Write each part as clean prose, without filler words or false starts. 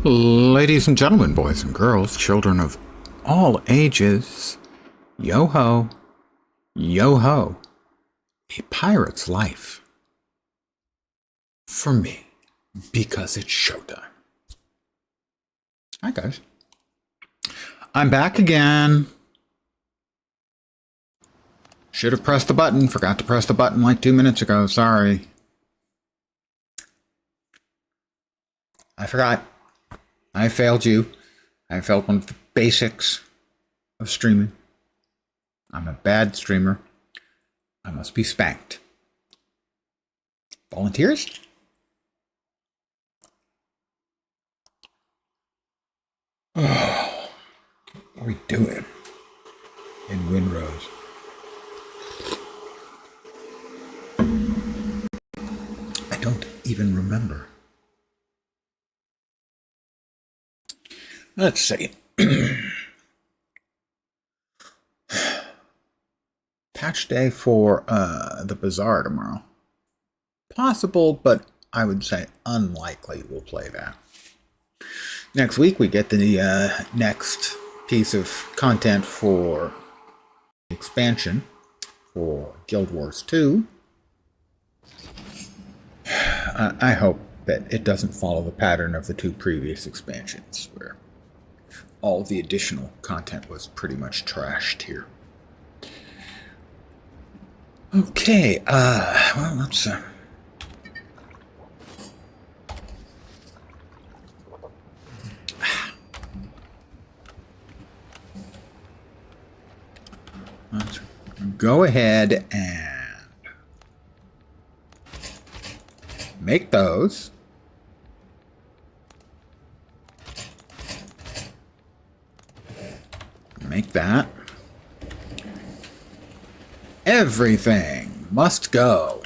Ladies and gentlemen, boys and girls, children of all ages, yo-ho, yo-ho, a pirate's life. For me, because it's showtime. Hi, guys. I'm back again. Should have pressed the button. Forgot to press the button like 2 minutes ago. Sorry. I forgot. I failed you. I failed one of the basics of streaming. I'm a bad streamer. I must be spanked. Volunteers? Oh, what are we doing in Windrose? I don't even remember. Let's see. Patch day for the Bazaar tomorrow. Possible, but I would say unlikely we'll play that. Next week we get the next piece of content for expansion for Guild Wars 2. I hope that it doesn't follow the pattern of the two previous expansions, where all the additional content was pretty much trashed here. Okay, well, let's go ahead and make those. Make that. Everything must go.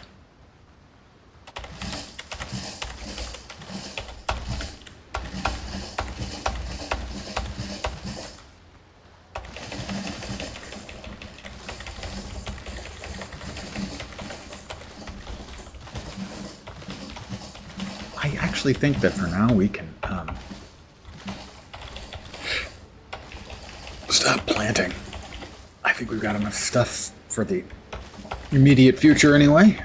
I actually think that for now we can stop planting. I think we've got enough stuff for the immediate future anyway.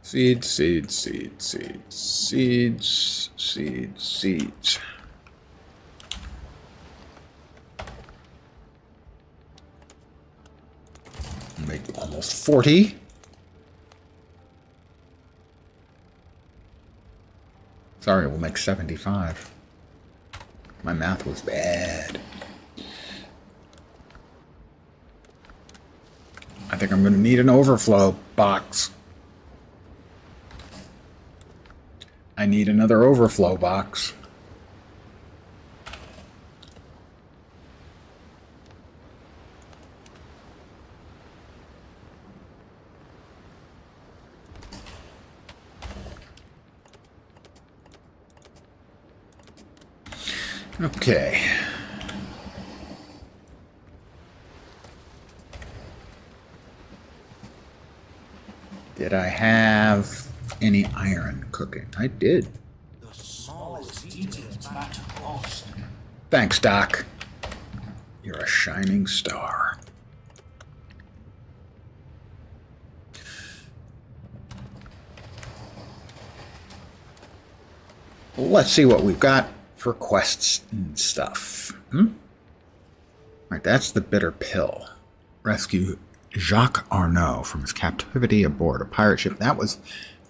Seeds, seeds, seeds, seeds, seeds, seeds, seeds. Make almost 40. Sorry, we'll make 75. My math was bad. I think I'm going to need an overflow box. I need another overflow box. Okay. Did I have any iron cooking? I did. The smallest details matter most. Thanks, Doc. You're a shining star. Let's see what we've got for quests and stuff. Right, that's the bitter pill. Rescue Jacques Arnaud from his captivity aboard a pirate ship. That was,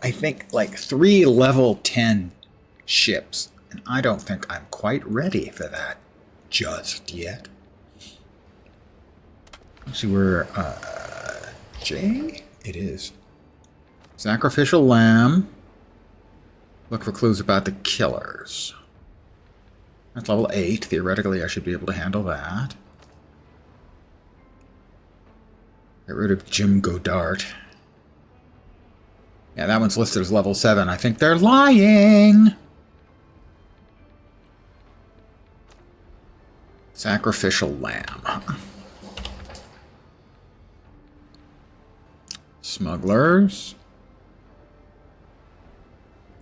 I think, like 3 level 10 ships. And I don't think I'm quite ready for that just yet. Let's see where, J? It is. Sacrificial lamb. Look for clues about the killers. That's level 8. Theoretically, I should be able to handle that. Get rid of Jim Godard. Yeah, that one's listed as level 7. I think they're lying! Sacrificial lamb. Smugglers.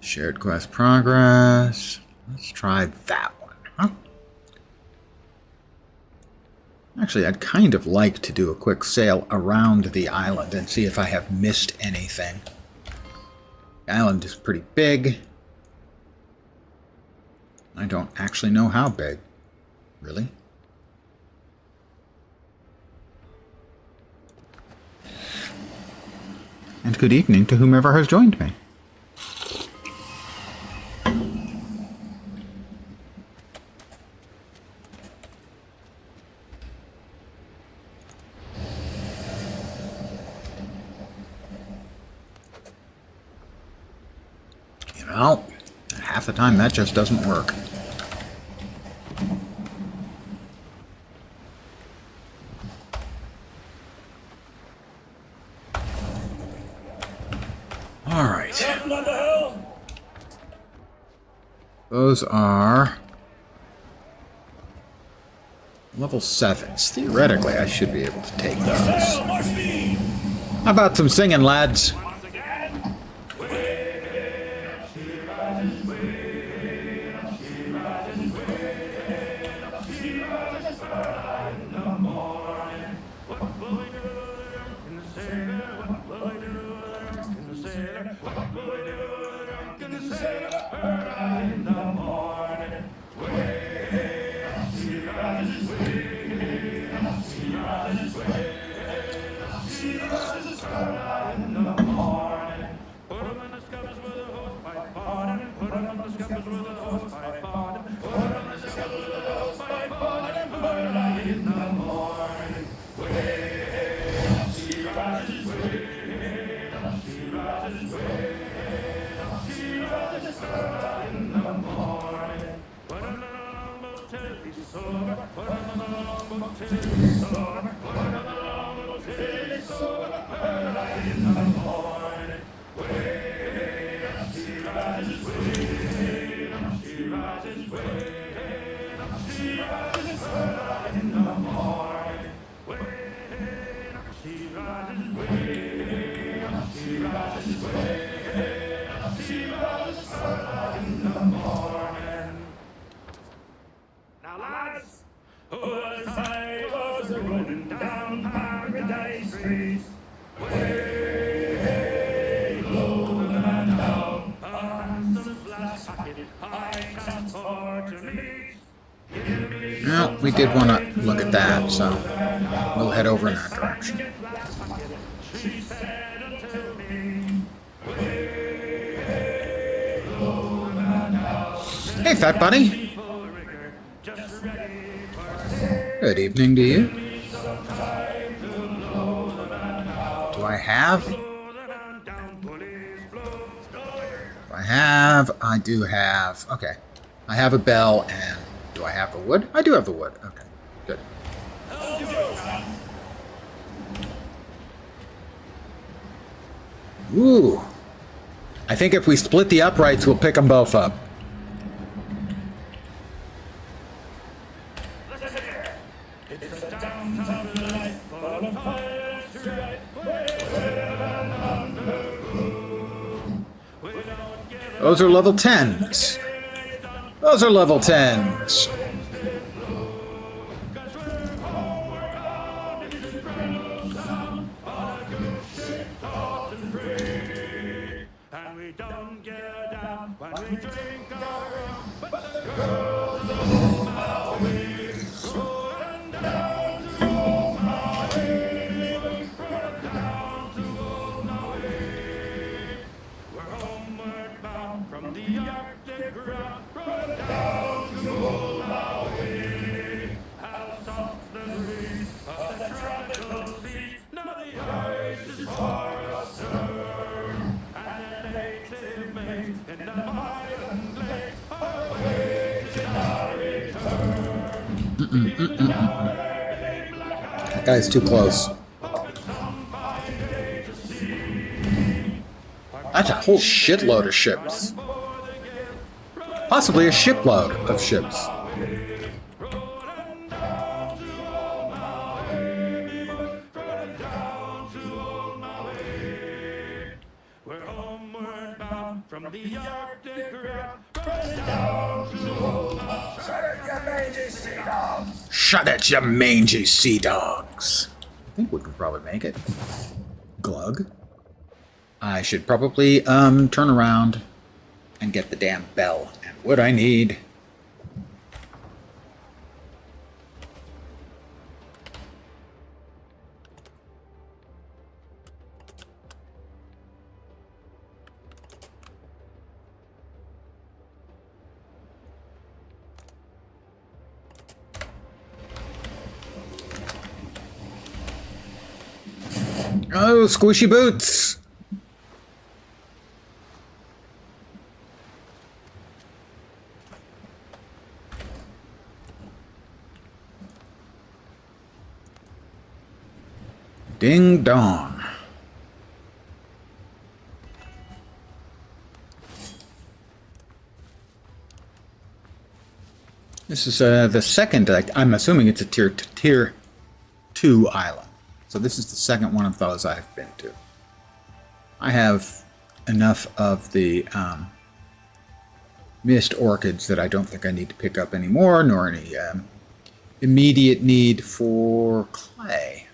Shared quest progress. Let's try that one, huh? Actually, I'd kind of like to do a quick sail around the island and see if I have missed anything. The island is pretty big. I don't actually know how big. Really? And good evening to whomever has joined me. You know, half the time that just doesn't work. All right. Those are level 7s. Theoretically, I should be able to take those. How about some singing, lads? Now, lads, as I was running down Paradise Street, way low and down, a handsome black pocket I transport to meet. Well, we did want to look at that, so we'll head over in that direction. She said unto me, Hey, fat buddy. Good evening to you. Do I have? I do have. Okay. I have a bell, and do I have the wood? I do have the wood. Okay, good. Ooh. I think if we split the uprights, we'll pick them both up. Those are level 10s. Those are level 10s. and we don't get down when we drink our rum, but the girls of Maui, rolling down to old Maui, rolling down to old Maui. We're homeward bound from the Arctic ground, rolling down to old Maui. How soft the breeze of the tropical sea, now the ice is for us, sir. And the native maids in the Highland glade are waiting our return. That guy's too close. That's a whole shitload of ships. Possibly a shipload of ships. Shut it, you mangy sea dogs. I think we can probably make it. Glug. I should probably turn around and get the damn bell. And what I need... Oh, squishy boots! Ding dong. This is the second, I'm assuming it's a tier 2 island. So this is the second one of those I've been to. I have enough of the mist orchids that I don't think I need to pick up anymore, nor any immediate need for clay.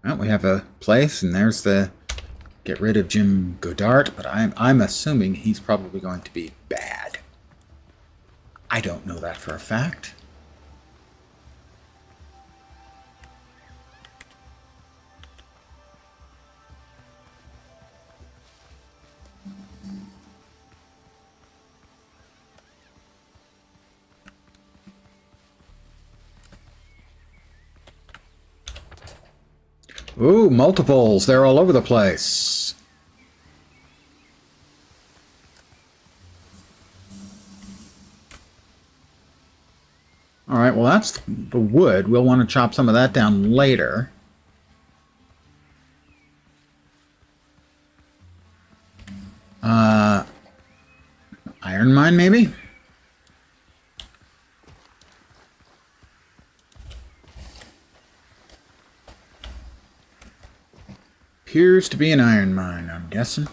Well, we have a place, and there's the get rid of Jim Godart, but I'm assuming he's probably going to be bad. I don't know that for a fact. Ooh, multiples. They're all over the place. All right, well, that's the wood. We'll want to chop some of that down later. Iron mine, maybe? Appears to be an iron mine, I'm guessing.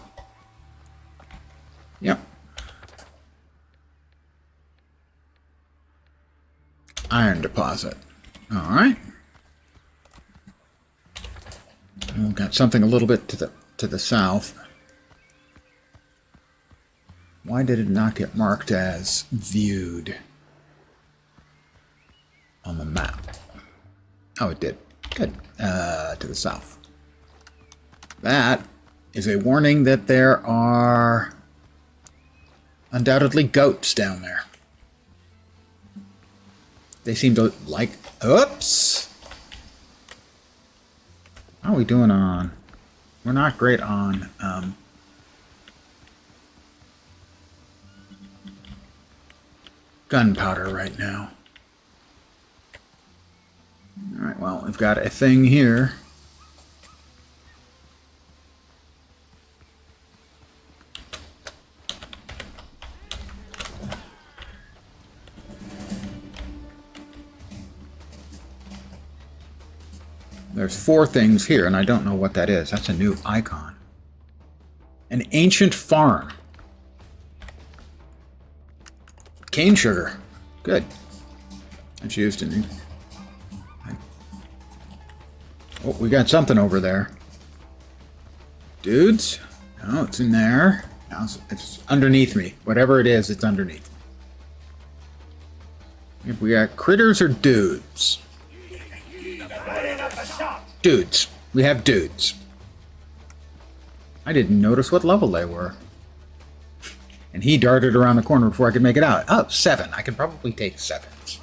Yep. Iron deposit. Alright. We've got something a little bit to the south. Why did it not get marked as viewed on the map? Oh, it did. Good. To the south. That is a warning that there are undoubtedly goats down there. They seem to like... Oops! How are we doing on... We're not great on... gunpowder right now. Alright, well, we've got a thing here. There's 4 things here, and I don't know what that is. That's a new icon. An ancient farm. Cane sugar. Good. That's used in... Oh, we got something over there. Dudes? No, it's in there. No, it's underneath me. Whatever it is, it's underneath me. If we got critters or dudes? Dudes. We have dudes. I didn't notice what level they were. And he darted around the corner before I could make it out. Oh, 7. I could probably take 7s.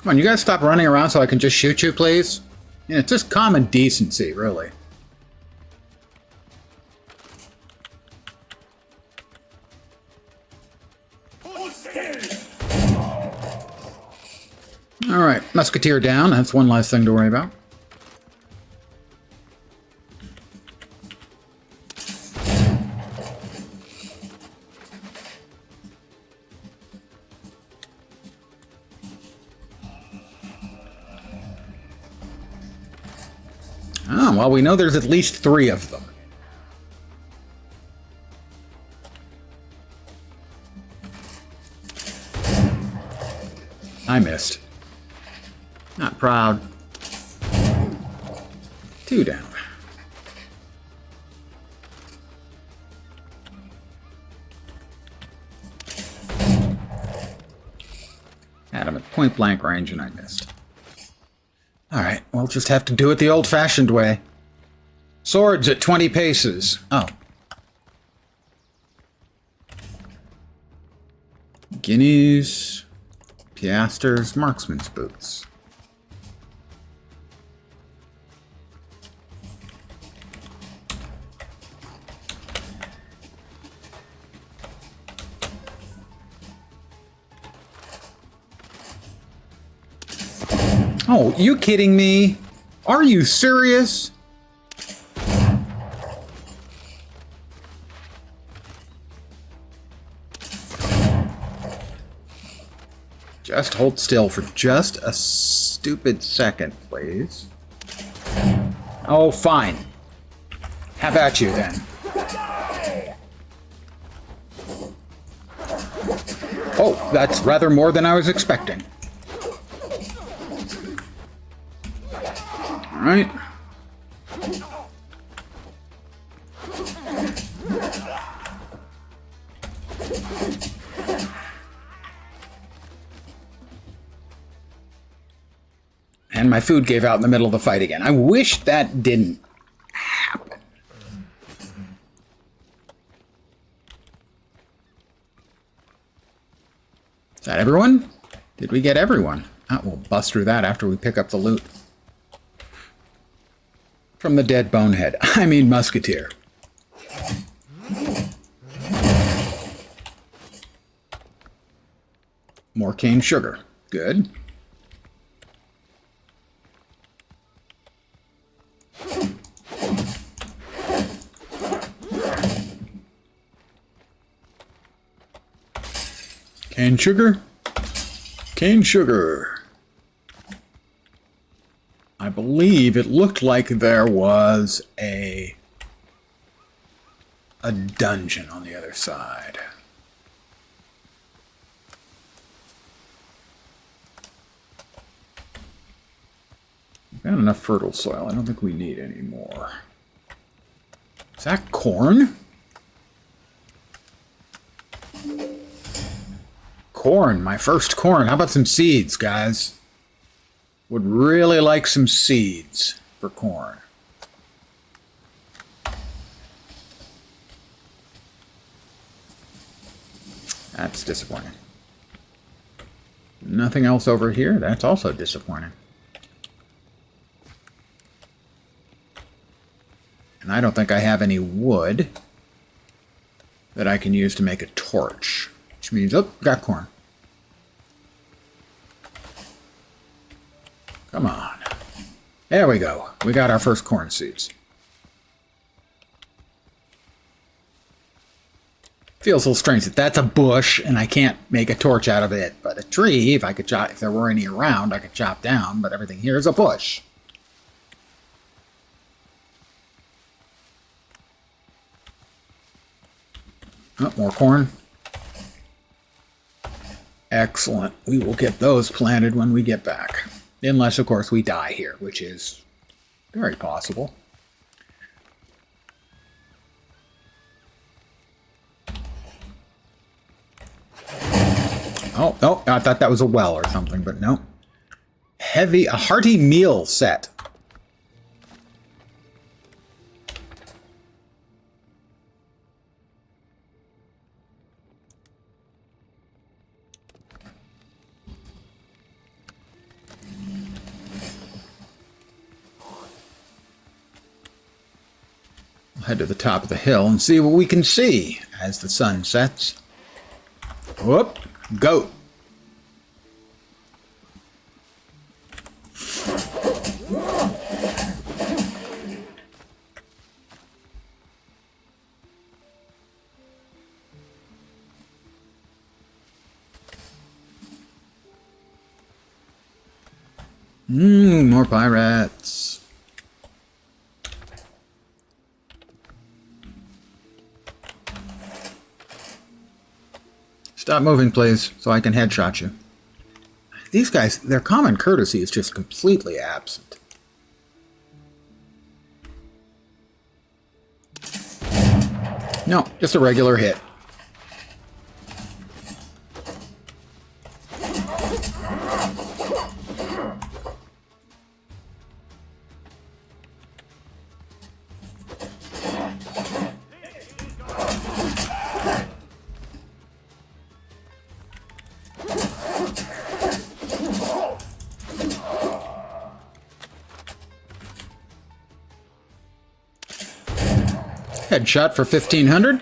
Come on, you guys stop running around so I can just shoot you, please? Yeah, it's just common decency, really. Alright, musketeer down. That's one less thing to worry about. Oh, well, we know there's at least 3 of them. I missed. Not proud. 2 down. Had him at point blank range and I missed. Alright, we'll just have to do it the old-fashioned way. Swords at 20 paces. Oh. Guineas, piasters, marksman's boots. Oh, you kidding me? Are you serious? Just hold still for just a stupid second, please. Oh, fine. Have at you, then. Oh, that's rather more than I was expecting. All right. And my food gave out in the middle of the fight again. I wish that didn't happen. Is that everyone? Did we get everyone? Oh, we'll bust through that after we pick up the loot. From the dead bonehead. I mean musketeer. More cane sugar. Good. Cane sugar? Cane sugar. I believe it looked like there was a dungeon on the other side. We've got enough fertile soil. I don't think we need any more. Is that corn? Corn, my first corn. How about some seeds, guys? Would really like some seeds for corn. That's disappointing. Nothing else over here. That's also disappointing. And I don't think I have any wood that I can use to make a torch. Which means, oh, got corn. Come on. There we go. We got our first corn seeds. Feels a little strange that that's a bush and I can't make a torch out of it. But a tree, if I could chop, if there were any around, I could chop down. But everything here is a bush. Oh, more corn. Excellent. We will get those planted when we get back. Unless, of course, we die here, which is very possible. Oh, no, I thought that was a well or something, but no. A hearty meal set. Head to the top of the hill and see what we can see as the sun sets. Whoop! Goat. More pirates. Stop moving, please, so I can headshot you. These guys, their common courtesy is just completely absent. No, just a regular hit. Headshot for 1,500.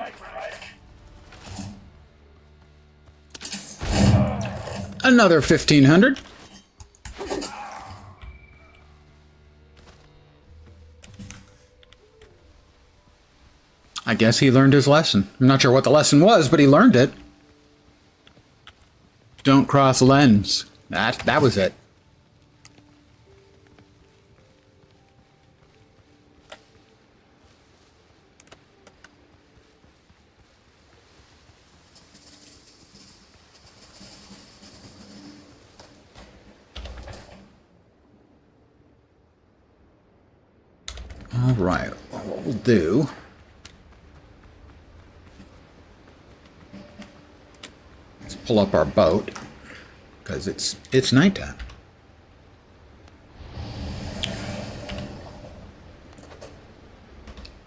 Another 1,500. I guess he learned his lesson. I'm not sure what the lesson was, but he learned it. Don't cross lens. That was it. All right, what we'll do is pull up our boat because it's nighttime.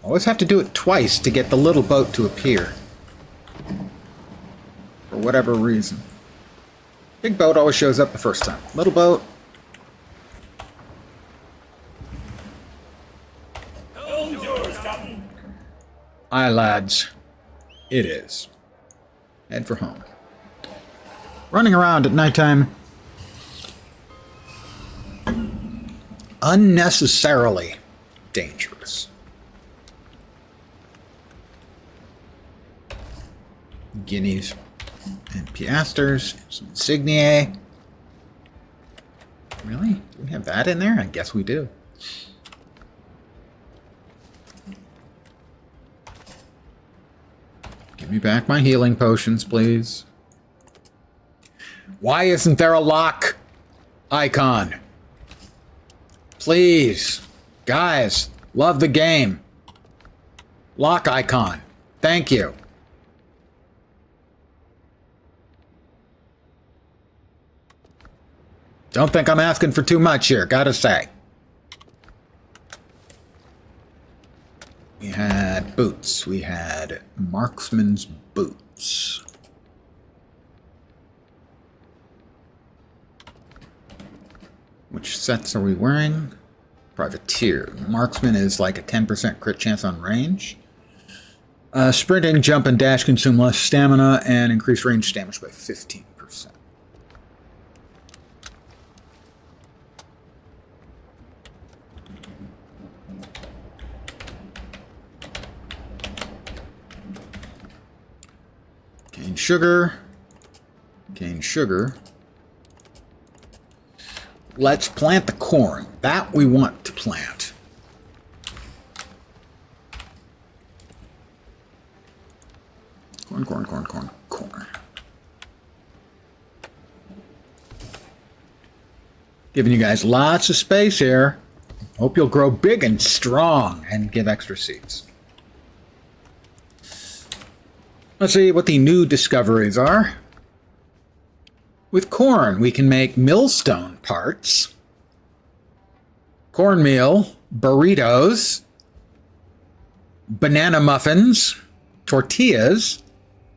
Always have to do it twice to get the little boat to appear for whatever reason. Big boat always shows up the first time. Little boat. Aye, lads. It is. Head for home. Running around at nighttime. Unnecessarily dangerous. Guineas and piastres. Some insigniae. Really? Do we have that in there? I guess we do. Give me back my healing potions, please. Why isn't there a lock icon? Please. Guys, love the game. Lock icon. Thank you. Don't think I'm asking for too much here, gotta say. We had boots. We had marksman's boots. Which sets are we wearing? Privateer. Marksman is like a 10% crit chance on range. Sprinting, jump, and dash consume less stamina and increase range damage by 15%. Gain sugar. Gain sugar. Let's plant the corn. That we want to plant. Corn, corn, corn, corn, corn. Giving you guys lots of space here. Hope you'll grow big and strong and give extra seeds. Let's see what the new discoveries are. With corn, we can make millstone parts, cornmeal, burritos, banana muffins, tortillas,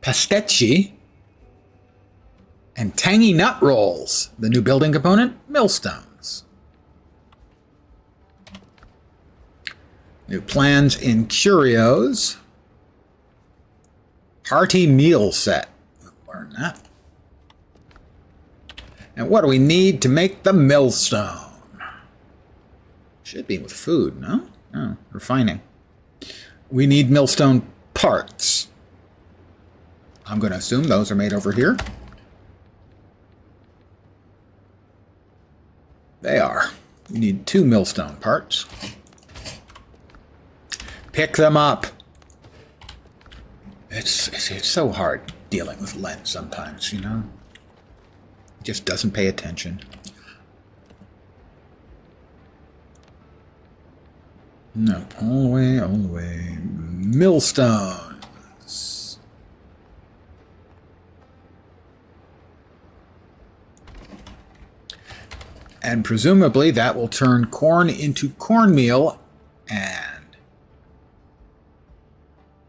pastecchi, and tangy nut rolls. The new building component, millstones. New plans in curios. Hearty meal set. We'll learn that. And what do we need to make the millstone? Should be with food, no? No, refining. We need millstone parts. I'm going to assume those are made over here. They are. We need 2 millstone parts. Pick them up. It's so hard dealing with Len sometimes, you know? He just doesn't pay attention. No, all the way, all the way. Millstones. And presumably that will turn corn into cornmeal and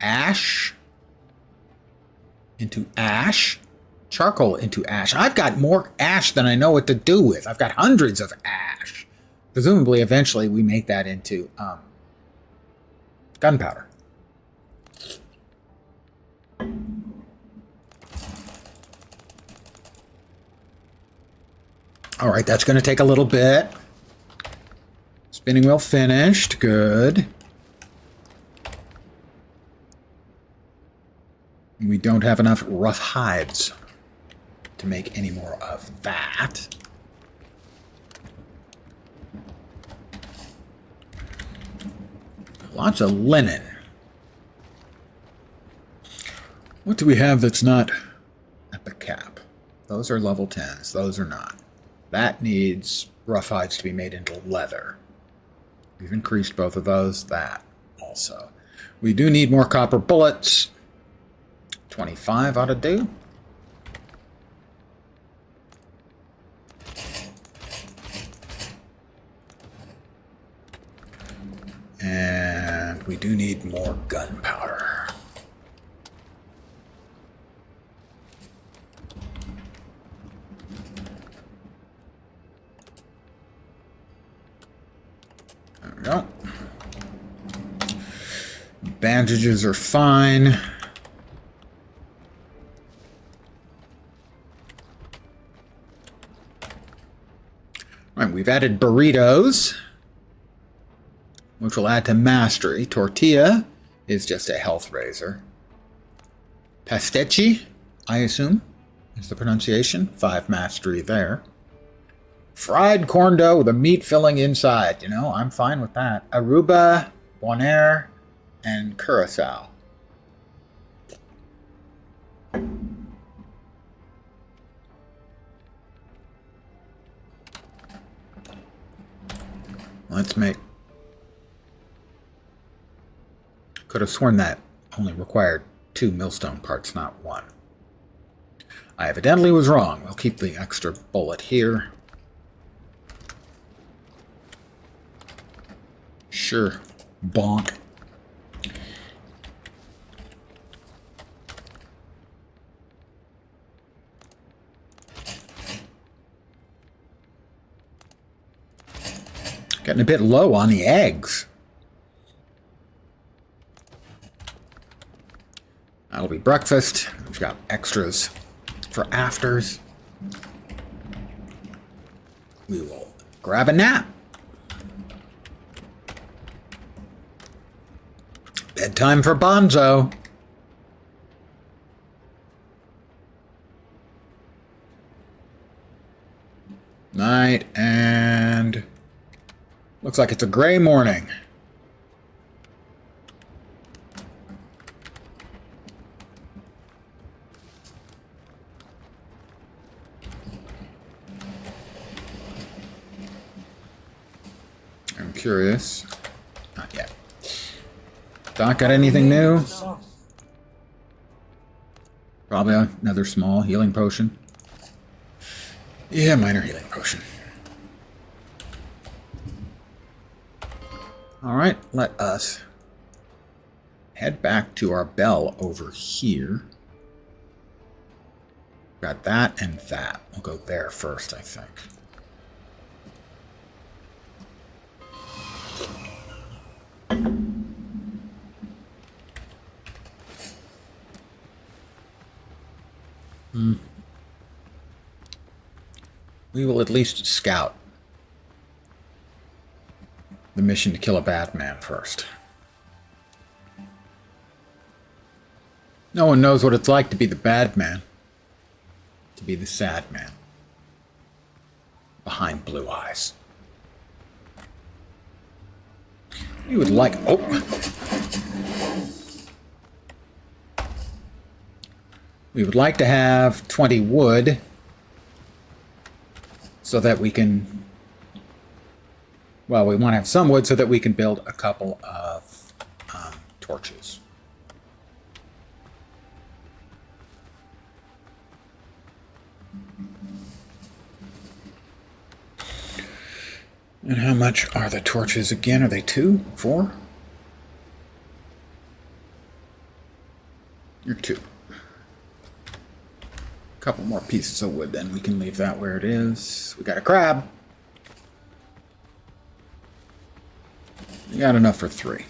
ash into ash, charcoal into ash. I've got more ash than I know what to do with. I've got hundreds of ash. Presumably, eventually, we make that into gunpowder. All right, that's going to take a little bit. Spinning wheel finished. Good. We don't have enough rough hides to make any more of that. Lots of linen. What do we have that's not at the cap? Those are level 10s. Those are not. That needs rough hides to be made into leather. We've increased both of those. That also. We do need more copper bullets. 25 ought to do. And we do need more gunpowder. There we go. Bandages are fine. All right, we've added burritos, which will add to mastery. Tortilla is just a health raiser. Pastichi, I assume, is the pronunciation. 5 mastery there. Fried corn dough with a meat filling inside. You know, I'm fine with that. Aruba, Bonaire, and Curacao. Let's make... Could have sworn that only required 2 millstone parts, not 1. I evidently was wrong. We'll keep the extra bullet here. Sure. Bonk. Getting a bit low on the eggs. That'll be breakfast. We've got extras for afters. We will grab a nap. Bedtime for Bonzo. Night, and looks like it's a gray morning. I'm curious. Not yet. Doc, got anything new? Probably another small healing potion. Yeah, minor healing potion. Alright, let us head back to our bell over here. Got that and that. We'll go there first, I think. we will at least scout the mission to kill a bad man first. No one knows what it's like to be the bad man, to be the sad man behind blue eyes. You would like... Oh! We would like to have 20 wood so that we can... Well, we want to have some wood so that we can build a couple of torches. And how much are the torches again? Are they 2? 4? You're 2. Couple more pieces of wood, then we can leave that where it is. We got a crab. We got enough for 3.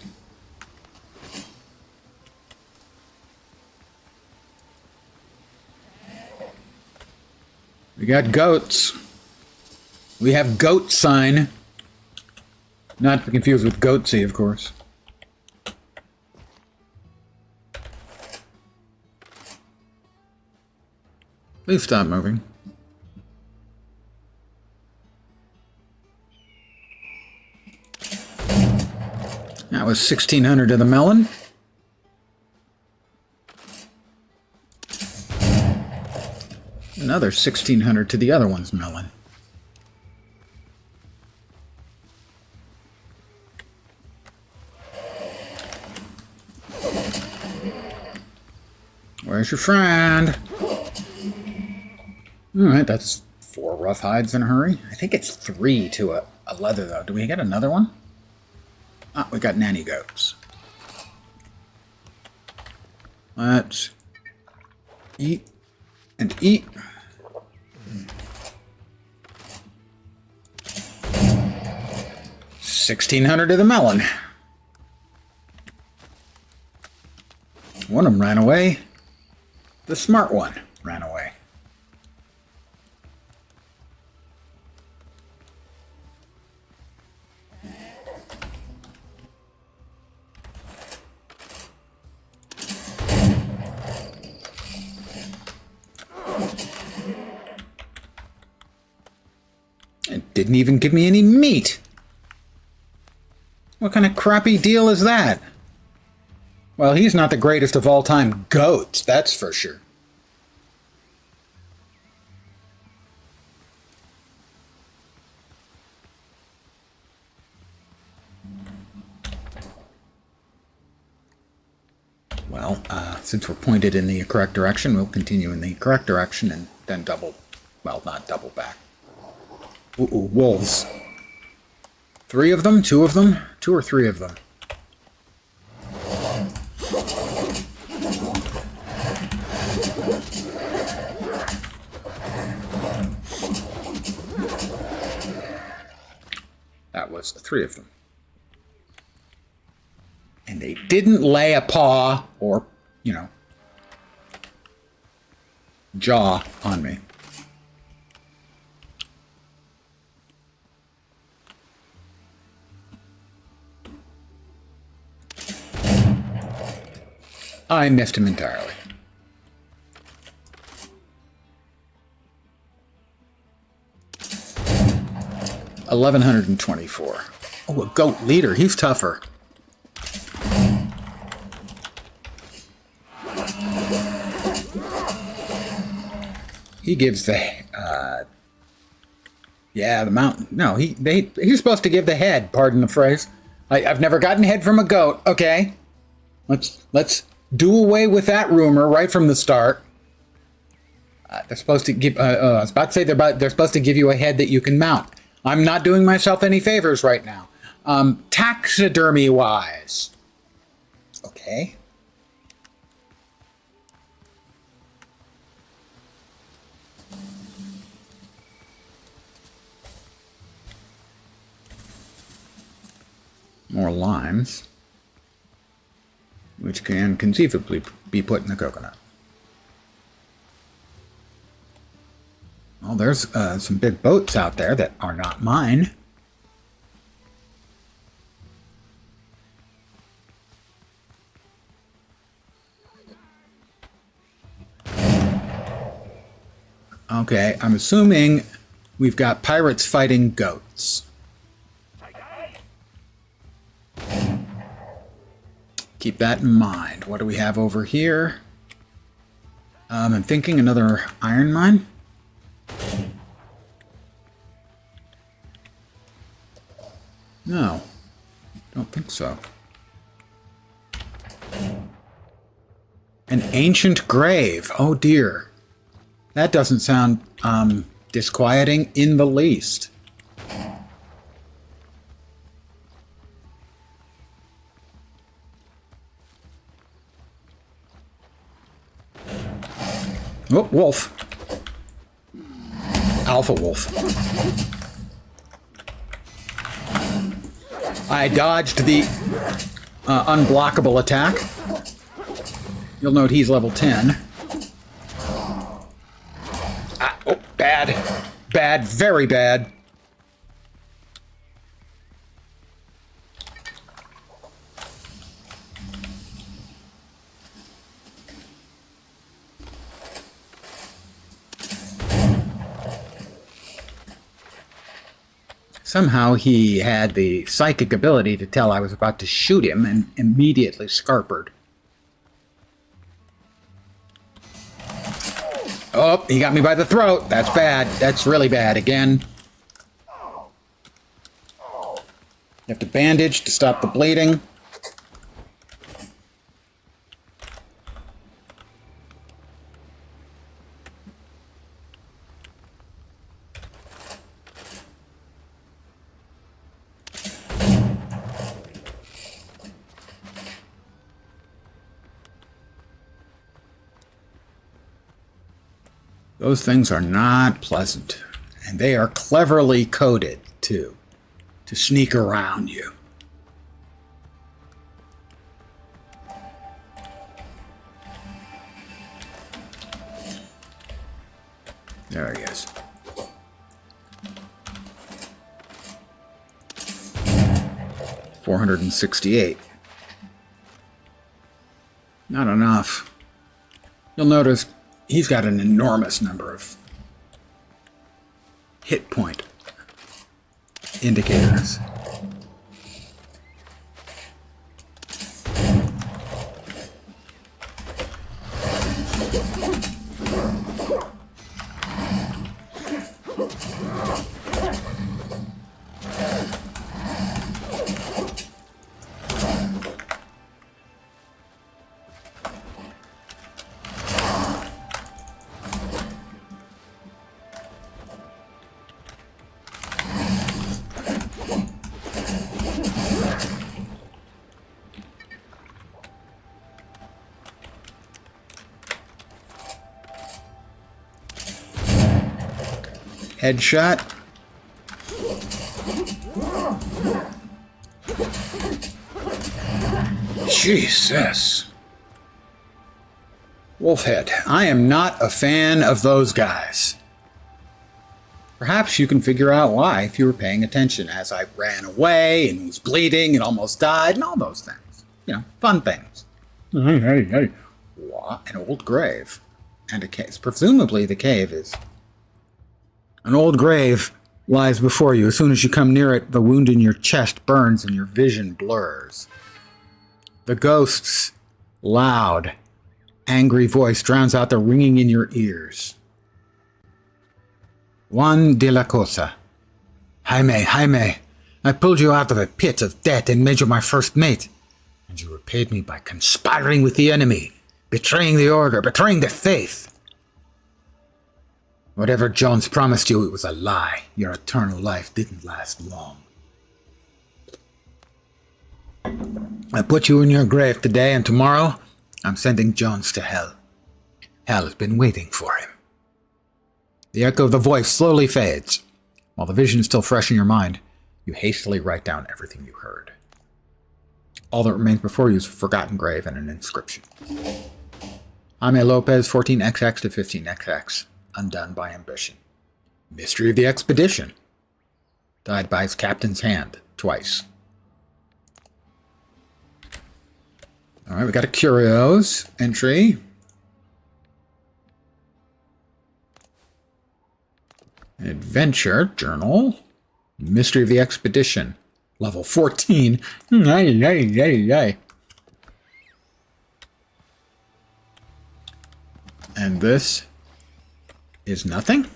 We got goats. We have goat sign. Not to be confused with goatsy, of course. Please stop moving. That was 1,600 to the melon. Another 1,600 to the other one's melon. Where's your friend? Alright, that's 4 rough hides in a hurry. I think it's 3 to a leather, though. Do we get another one? Ah, we got nanny goats. Let's eat and eat. 1,600 to the melon. One of them ran away. The smart one ran away. It didn't even give me any meat. What kind of crappy deal is that? Well, he's not the greatest of all time goats, that's for sure. Well, since we're pointed in the correct direction, we'll continue in the correct direction and then double, well, not double back. Ooh, wolves. 3 of them? 2 of them? 2 or 3 of them? That was 3 of them. And they didn't lay a paw or, you know, jaw on me. I missed him entirely. $1,124. Oh, a goat leader. He's tougher. He gives the, yeah, the mountain. No, he's supposed to give the head. Pardon the phrase. I've never gotten head from a goat. Okay, let's do away with that rumor right from the start. They're supposed to give. I was about to say they're supposed to give you a head that you can mount. I'm not doing myself any favors right now. Taxidermy wise. Okay. More limes, which can conceivably be put in the coconut. Well, there's some big boats out there that are not mine. Okay, I'm assuming we've got pirates fighting goats. Keep that in mind. What do we have over here? I'm thinking another iron mine. No, don't think so. An ancient grave. Oh dear. That doesn't sound disquieting in the least. Oh, wolf. Alpha wolf. I dodged the unblockable attack. You'll note he's level 10. Oh, bad. Bad, very bad. Somehow he had the psychic ability to tell I was about to shoot him and immediately scarpered. Oh, he got me by the throat. That's bad. That's really bad. Again. You have to bandage to stop the bleeding. Those things are not pleasant, and they are cleverly coded, too, to sneak around you. There he is. $468. Not enough. You'll notice he's got an enormous number of hit point indicators. Headshot. Jesus. Wolfhead, I am not a fan of those guys. Perhaps you can figure out why if you were paying attention as I ran away and was bleeding and almost died and all those things. You know, fun things. Hey. What? An old grave. And a cave. Presumably the cave is... An old grave lies before you. As soon as you come near it, the wound in your chest burns and your vision blurs. The ghost's loud, angry voice drowns out the ringing in your ears. Juan de la Cosa. Jaime, I pulled you out of a pit of debt and made you my first mate. And you repaid me by conspiring with the enemy, betraying the order, betraying the faith. Whatever Jones promised you, it was a lie. Your eternal life didn't last long. I put you in your grave today, and tomorrow I'm sending Jones to hell. Hell has been waiting for him. The echo of the voice slowly fades. While the vision is still fresh in your mind, you hastily write down everything you heard. All that remains before you is a forgotten grave and an inscription. Jaime Lopez, 14XX to 15XX. Undone by ambition. Mystery of the expedition. Died by his captain's hand twice. Alright, we got a curios entry. Adventure journal. Mystery of the expedition. Level 14. And this is nothing?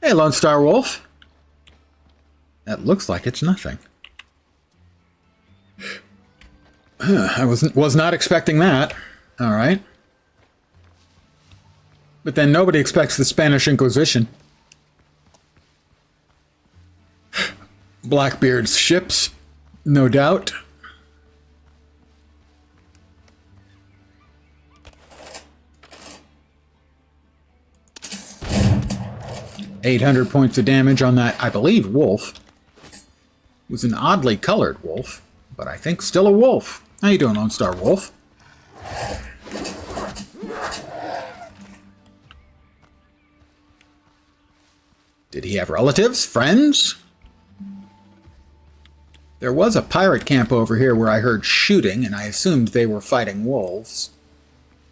Hey, Lone Star Wolf. That looks like it's nothing. I was not expecting that. All right. But then nobody expects the Spanish Inquisition. Blackbeard's ships, no doubt. $800 points of damage on that, I believe, wolf. It was an oddly colored wolf, but I think still a wolf. How you doing, Lone Star Wolf? Did he have relatives? Friends? There was a pirate camp over here where I heard shooting, and I assumed they were fighting wolves.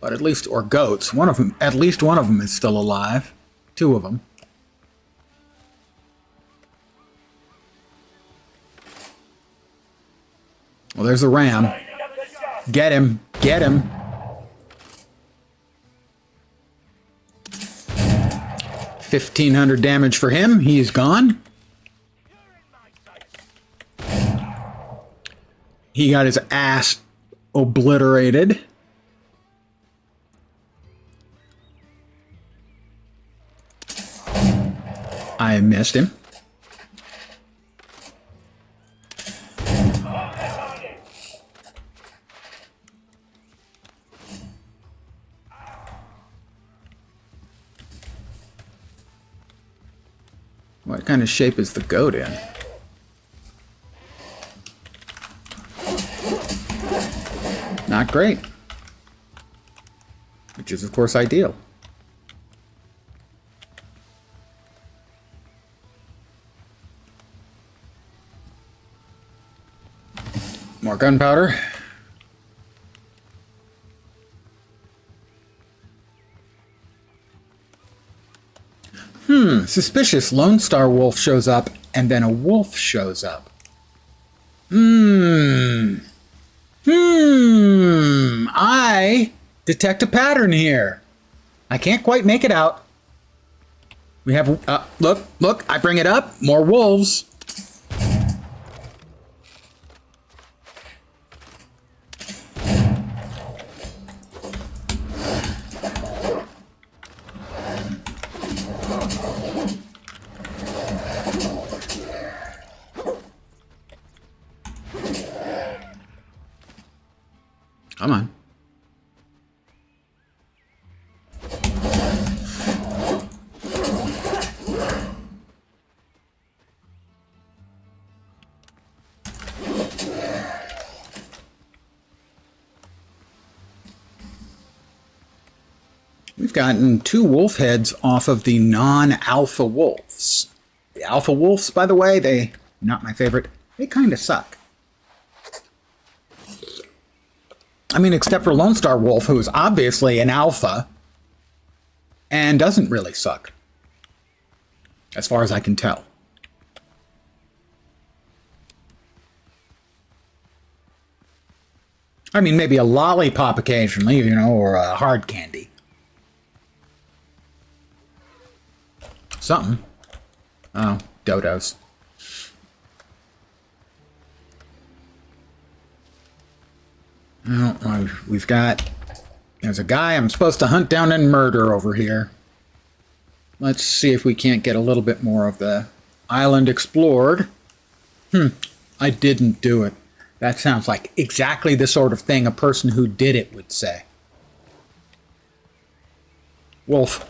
But at least, or goats. At least one of them is still alive. Two of them. Well, there's a ram. Get him. Get him. $1,500 damage for him. He's gone. He got his ass obliterated. I missed him. What kind of shape is the goat in? Not great. Which is, of course, ideal. More gunpowder. Suspicious. Lone Star Wolf shows up, and then a wolf shows up. I detect a pattern here. I can't quite make it out. We have, look, I bring it up. More wolves. Come on. We've gotten 2 wolf heads off of the non-alpha wolves. The alpha wolves, by the way, not my favorite. They kind of suck. I mean, except for Lone Star Wolf, who is obviously an alpha and doesn't really suck, as far as I can tell. I mean, maybe a lollipop occasionally, you know, or a hard candy. Something. Oh, dodos. Well, we've got... There's a guy I'm supposed to hunt down and murder over here. Let's see if we can't get a little bit more of the island explored. I didn't do it. That sounds like exactly the sort of thing a person who did it would say. Wolf.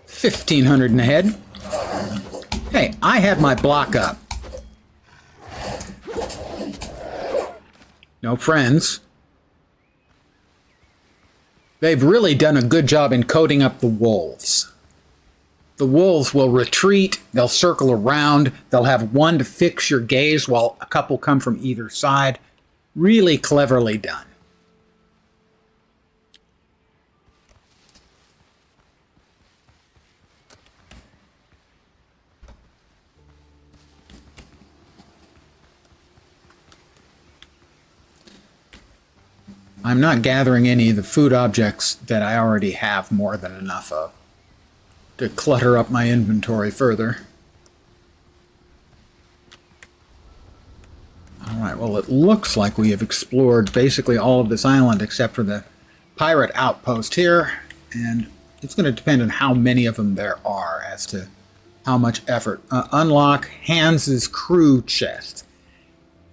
$1,500 in the head. Hey, I had my block up. No friends. They've really done a good job in coating up the wolves. The wolves will retreat, they'll circle around, they'll have one to fix your gaze while a couple come from either side. Really cleverly done. I'm not gathering any of the food objects that I already have more than enough of to clutter up my inventory further. Alright, well it looks like we have explored basically all of this island except for the pirate outpost here, and it's going to depend on how many of them there are as to how much effort. Unlock Hans's crew chest.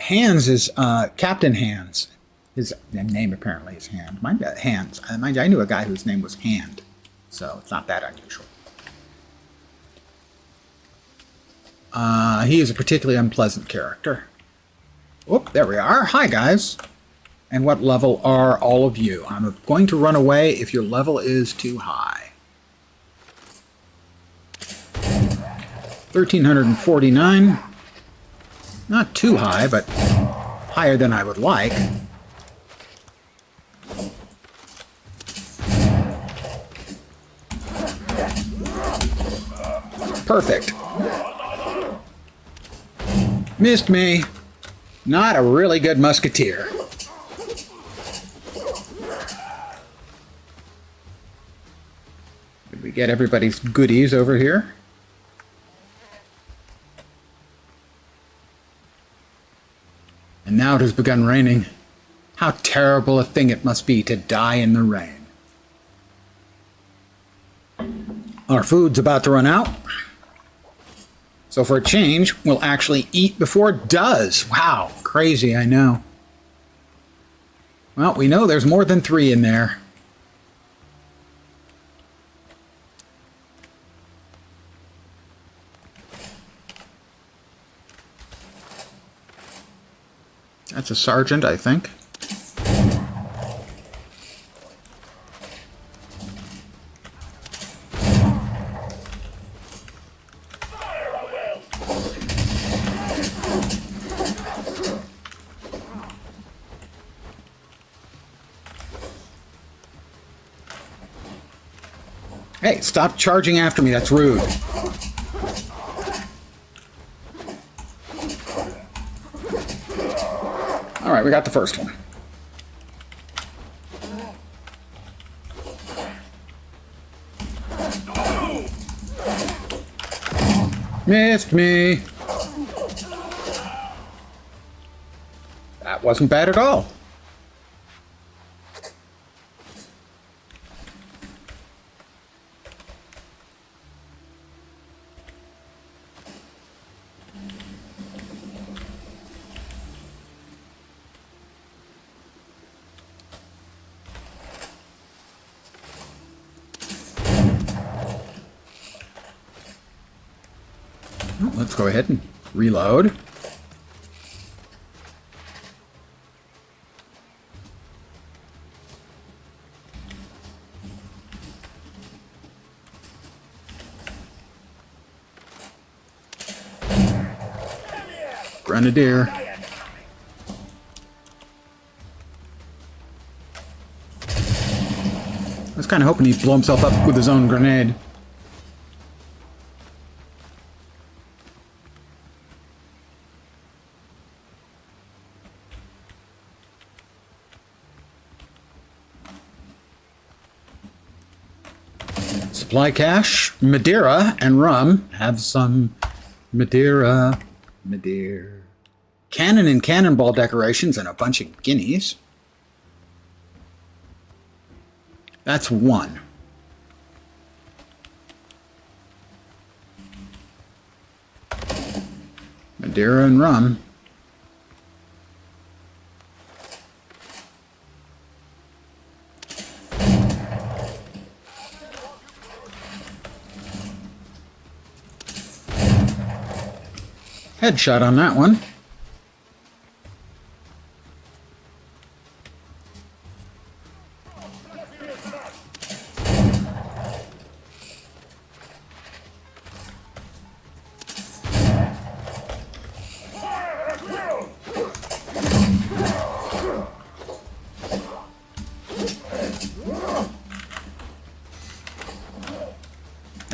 Hans is Captain Hans. His name apparently is Hand. Mind you, Hands. Mind you, I knew a guy whose name was Hand, so it's not that unusual. He is a particularly unpleasant character. Whoop, there we are. Hi, guys. And what level are all of you? I'm going to run away if your level is too high. 1,349. Not too high, but higher than I would like. Perfect. Missed me. Not a really good musketeer. Did we get everybody's goodies over here? And now it has begun raining. How terrible a thing it must be to die in the rain. Our food's about to run out. So for a change, we'll actually eat before it does. Wow, crazy, I know. Well, we know there's more than 3 in there. That's a sergeant, I think. Hey, stop charging after me. That's rude. All right, we got the first one. Missed me. That wasn't bad at all. Let's go ahead and reload. Grenadier. I was kind of hoping he'd blow himself up with his own grenade. Supply cache, Madeira, and rum. Have some Madeira. Cannon and cannonball decorations and a bunch of guineas. That's 1. Madeira and rum. Headshot on that one.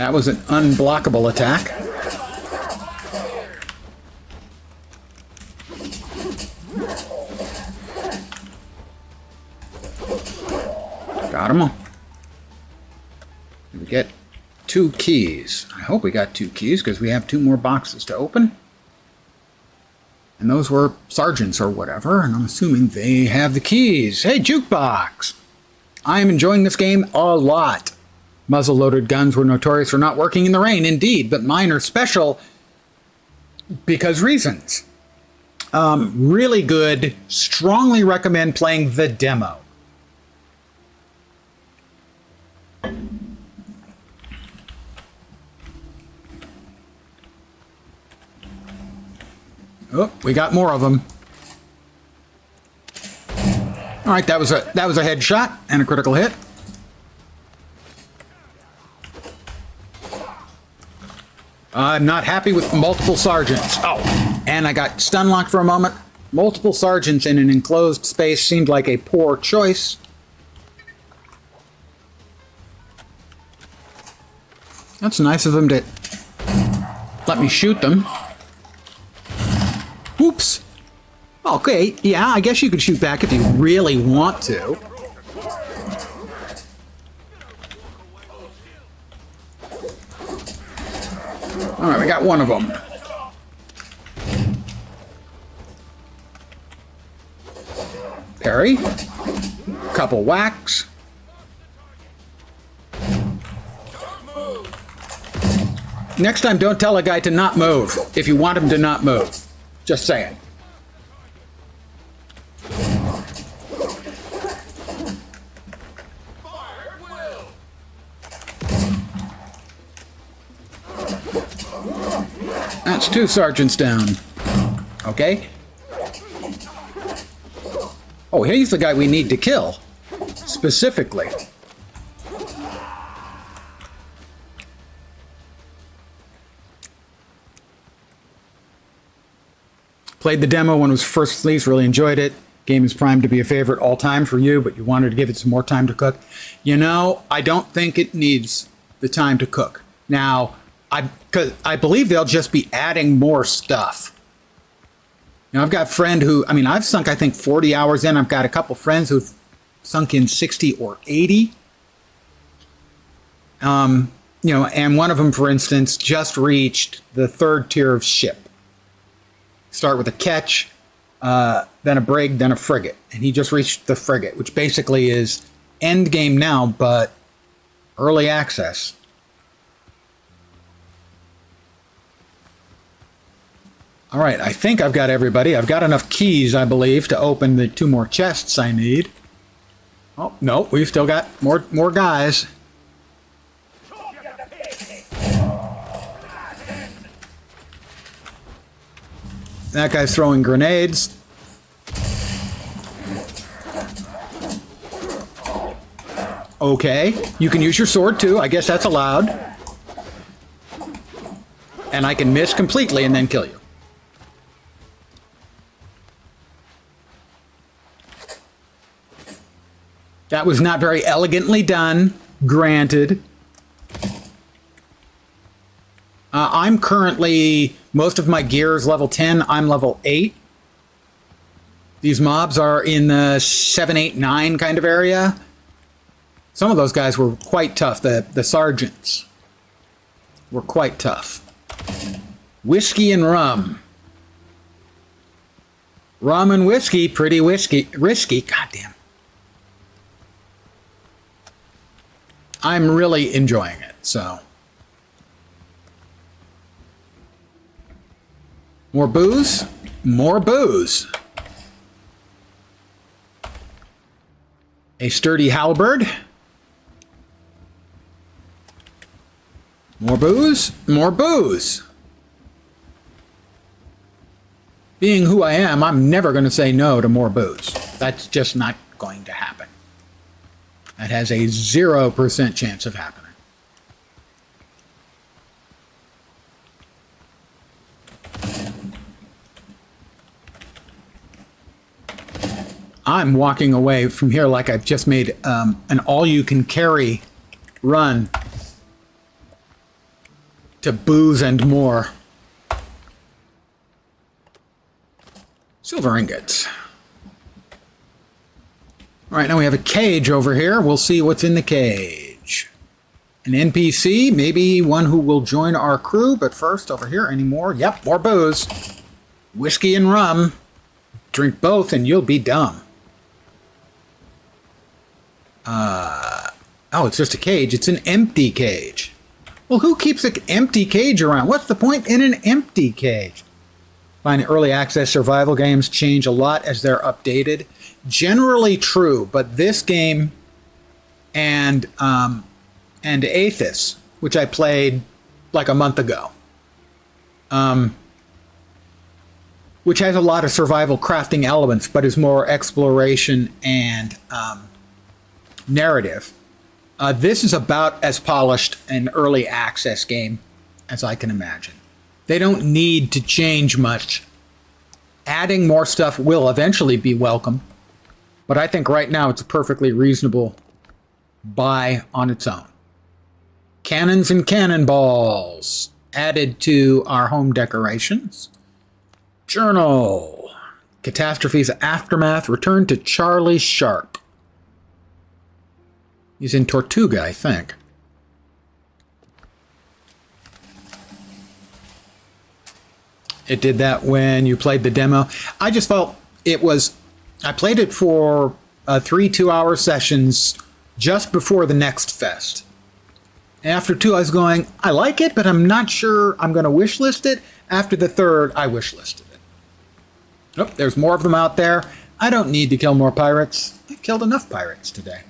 That was an unblockable attack. Got him. We get 2 keys. I hope we got 2 keys because we have 2 more boxes to open. And those were sergeants or whatever, and I'm assuming they have the keys. Hey, jukebox! I am enjoying this game a lot. Muzzle-loaded guns were notorious for not working in the rain, indeed, but mine are special because reasons. Really good. Strongly recommend playing the demo. Oh, we got more of them. All right, that was a headshot and a critical hit. I'm not happy with multiple sergeants. Oh, and I got stun locked for a moment. Multiple sergeants in an enclosed space seemed like a poor choice. That's nice of them to let me shoot them. Oops. Okay, yeah, I guess you could shoot back if you really want to. All right, we got one of them. Parry. Couple whacks. Next time, don't tell a guy to not move if you want him to not move. Just saying. That's 2 sergeants down. Okay. Oh, he's the guy we need to kill. Specifically. Played the demo when it was first released, really enjoyed it. Game is primed to be a favorite all time for you, but you wanted to give it some more time to cook. You know, I don't think it needs the time to cook. Now, I believe they'll just be adding more stuff. You know, I've got a friend who, I mean, I've sunk, I think, 40 hours in. I've got a couple friends who've sunk in 60 or 80. You know, and one of them, for instance, just reached the 3rd tier of ship. Start with a ketch, then a brig, then a frigate. And he just reached the frigate, which basically is end game now, but early access. All right, I think I've got everybody. I've got enough keys, I believe, to open the 2 more chests I need. Oh, no, we've still got more guys. That guy's throwing grenades. Okay, you can use your sword too. I guess that's allowed. And I can miss completely and then kill you. That was not very elegantly done, granted. I'm currently, most of my gear is level 10. I'm level 8. These mobs are in the 7, 8, 9 kind of area. Some of those guys were quite tough. The sergeants were quite tough. Whiskey and rum. Rum and whiskey, pretty risky. Goddamn. I'm really enjoying it, so. More booze? More booze. A sturdy halberd. More booze? More booze. Being who I am, I'm never going to say no to more booze. That's just not going to happen. That has a 0% chance of happening. I'm walking away from here like I've just made an all-you-can-carry run. to booze and more. Silver ingots. All right, now we have a cage over here. We'll see what's in the cage. An NPC, maybe one who will join our crew, but first, over here, any more? Yep, more booze. Whiskey and rum. Drink both and you'll be dumb. Oh, it's just a cage. It's an empty cage. Well, who keeps an empty cage around? What's the point in an empty cage? Find early access survival games change a lot as they're updated. Generally true, but this game and Aethys, which I played like a month ago, which has a lot of survival crafting elements, but is more exploration and narrative. This is about as polished an early access game as I can imagine. They don't need to change much. Adding more stuff will eventually be welcome, but I think right now it's a perfectly reasonable buy on its own. Cannons and cannonballs added to our home decorations. Journal. Catastrophe's aftermath. Return to Charlie Sharp. He's in Tortuga, I think. It did that when you played the demo. I just felt it was... I played it for 3 2-hour sessions just before the next fest. After 2, I was going, I like it, but I'm not sure I'm going to wishlist it. After the 3rd, I wishlisted it. Oh, there's more of them out there. I don't need to kill more pirates. I killed enough pirates today.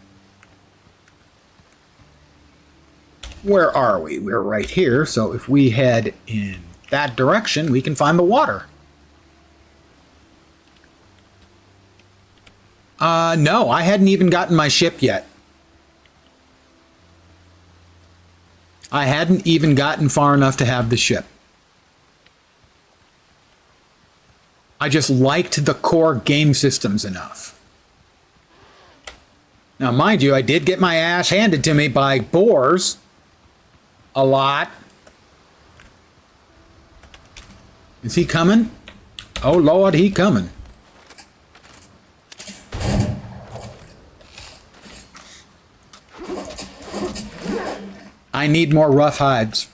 Where are we? We're right here, so if we head in that direction, we can find the water. No, I hadn't even gotten my ship yet. I hadn't even gotten far enough to have the ship. I just liked the core game systems enough. Now, mind you, I did get my ass handed to me by boars. A lot. Is he coming? Oh, Lord, he coming. I need more rough hides.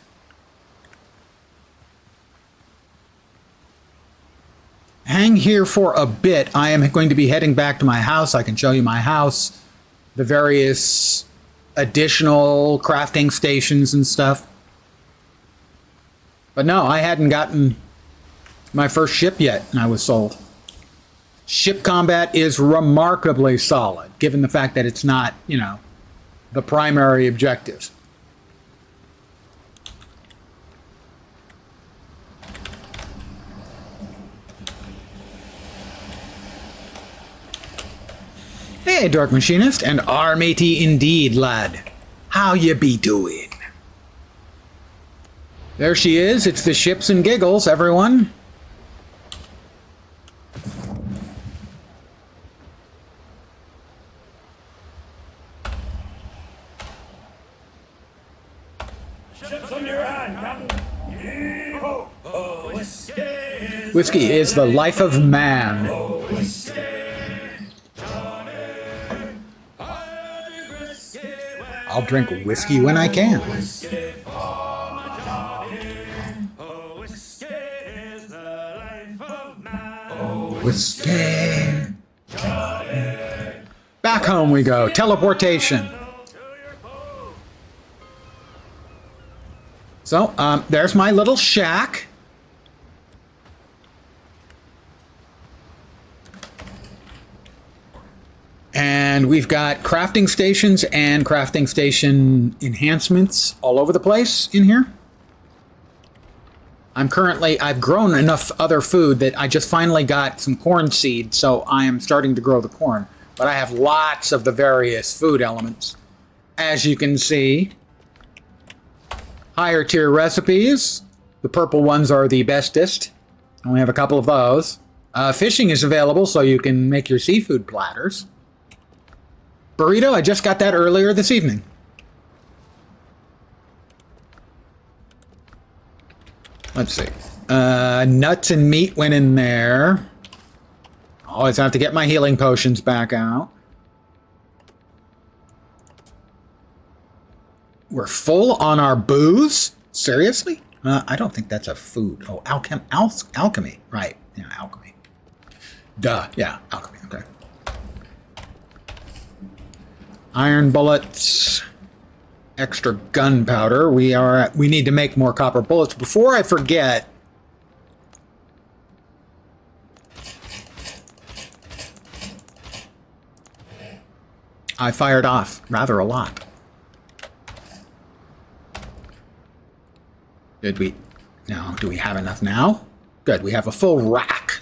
Hang here for a bit. I am going to be heading back to my house. I can show you my house, the various additional crafting stations and stuff. But no, I hadn't gotten my first ship yet, and I was sold. Ship combat is remarkably solid, given the fact that it's not, you know, the primary objective. Hey, Dark Machinist, and our matey indeed, lad. How you be doing? There she is. It's the Ships and Giggles, everyone. Ships on your hand, Captain. Yee-ho. Oh, Whiskey is the life of man. I'll drink whiskey when I can. Whiskey. Back home we go. Teleportation. So, there's my little shack. And we've got crafting stations and crafting station enhancements all over the place in here. I've grown enough other food that I just finally got some corn seed, so I am starting to grow the corn. But I have lots of the various food elements. As you can see, higher tier recipes. The purple ones are the bestest. I only have a couple of those. Fishing is available, so you can make your seafood platters. Burrito, I just got that earlier this evening. Let's see. Nuts and meat went in there. Always have to get my healing potions back out. We're full on our booze? Seriously? I don't think that's a food. Oh, alchemy. Right. Yeah, alchemy. Duh. Yeah, alchemy. Okay. Iron bullets. Extra gunpowder. We need to make more copper bullets. Before I forget, I fired off rather a lot. Did we? No. Do we have enough now? Good. We have a full rack.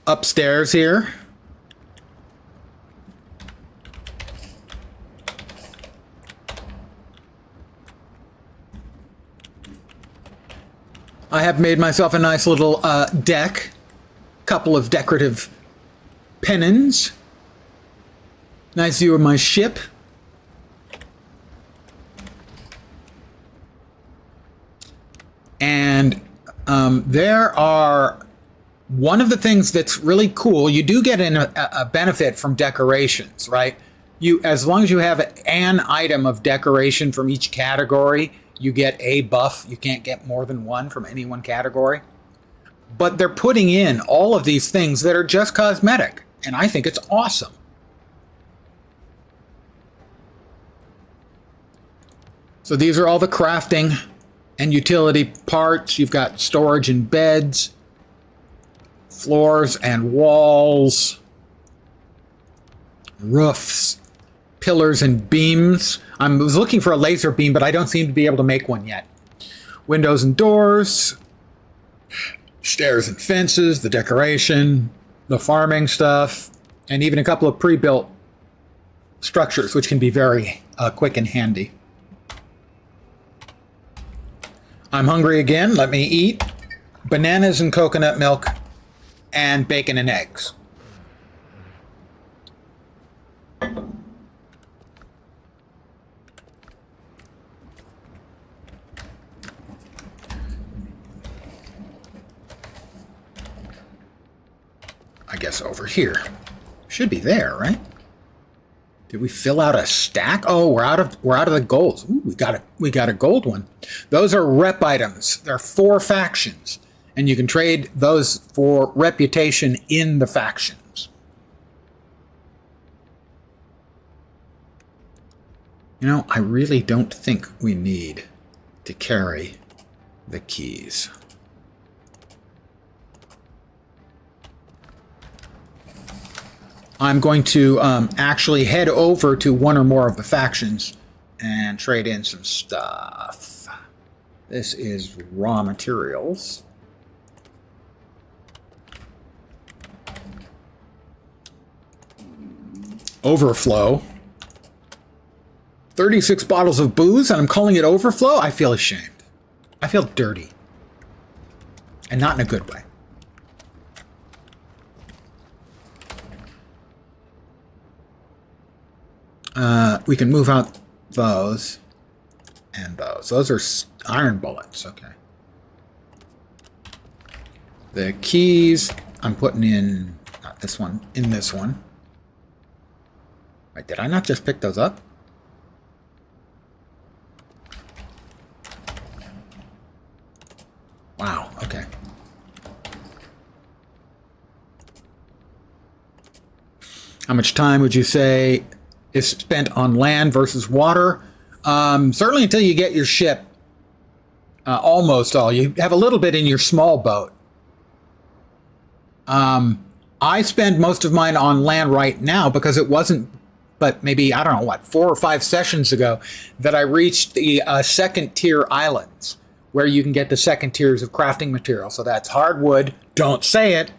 Upstairs here. I have made myself a nice little deck. Couple of decorative pennons. Nice view of my ship. And there are... One of the things that's really cool, you do get a benefit from decorations, right? As long as you have an item of decoration from each category, you get a buff. You can't get more than one from any one category. But they're putting in all of these things that are just cosmetic, and I think it's awesome. So these are all the crafting and utility parts. You've got storage and beds, floors and walls, roofs, pillars and beams. I was looking for a laser beam, but I don't seem to be able to make one yet. Windows and doors, stairs and fences, the decoration, the farming stuff, and even a couple of pre-built structures, which can be very quick and handy. I'm hungry again. Let me eat. Bananas and coconut milk and bacon and eggs. I guess over here. Should be there, right? Did we fill out a stack? Oh, we're out of the golds. Ooh, we got a gold one. Those are rep items. There are 4 factions, and you can trade those for reputation in the factions. You know, I really don't think we need to carry the keys. I'm going to actually head over to one or more of the factions and trade in some stuff. This is raw materials. Overflow. 36 bottles of booze, and I'm calling it overflow? I feel ashamed. I feel dirty. And not in a good way. We can move out those and those. Those are iron bullets. Okay. The keys I'm putting in, not this one, in this one. Wait, did I not just pick those up? Wow, okay. How much time would you say is spent on land versus water? Certainly until you get your ship. Almost all. You have a little bit in your small boat. I spend most of mine on land right now because it wasn't, but maybe, I don't know, what, 4 or 5 sessions ago that I reached the second tier islands where you can get the second tiers of crafting material. So that's hardwood, don't say it,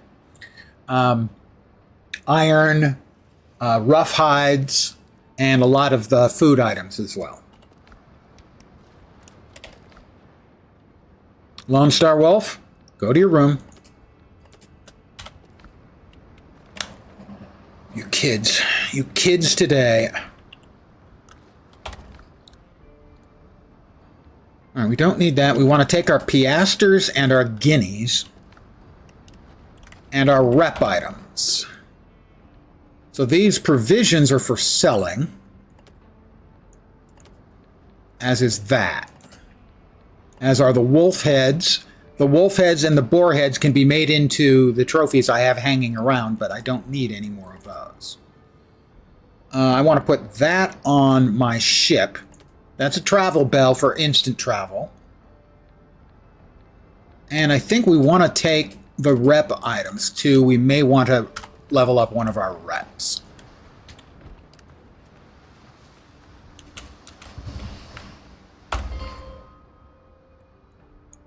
iron, rough hides, and a lot of the food items as well. Lone Star Wolf, go to your room. You kids today. we don't need that. We want to take our piasters and our guineas and our rep items. So these provisions are for selling, as is that. As are the wolf heads. The wolf heads and the boar heads can be made into the trophies I have hanging around, but I don't need any more of those. I want to put that on my ship. That's a travel bell for instant travel. And I think we want to take the rep items too. We may want to level up one of our reps.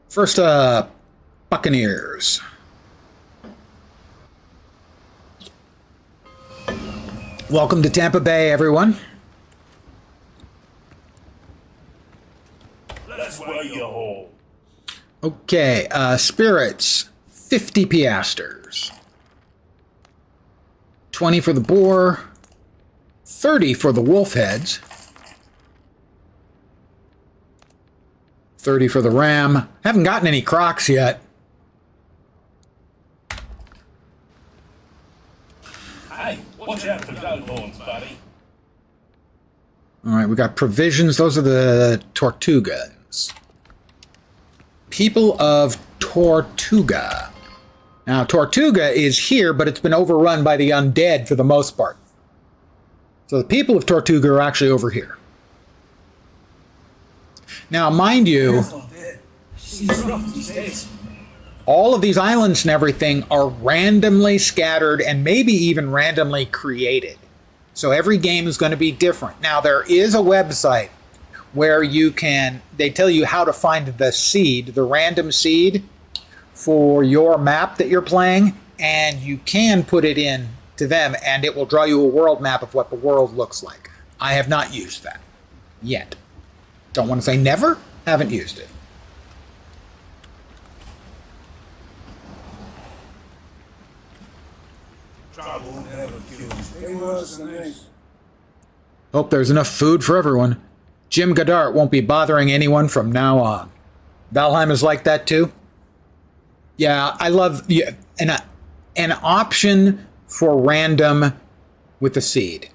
First, Buccaneers. Welcome to Tampa Bay, everyone. That's where you hold. Okay, spirits, 50 piasters. 20 for the boar, 30 for the wolf heads, 30 for the ram. Haven't gotten any crocs yet. Hey, watch out for goat horns, buddy. All right, we got provisions. Those are the Tortugas. People of Tortuga. Now, Tortuga is here, but it's been overrun by the undead for the most part. So the people of Tortuga are actually over here. Now, mind you, all of these islands and everything are randomly scattered and maybe even randomly created. So every game is going to be different. Now, there is a website where you can, they tell you how to find the seed, the random seed for your map that you're playing, and you can put it in to them and it will draw you a world map of what the world looks like. I have not used that yet. Don't want to say never, haven't used it. Hope there's enough food for everyone. Jim Goddard won't be bothering anyone from now on. Valheim is like that too? Yeah, I love an option for random with the seed,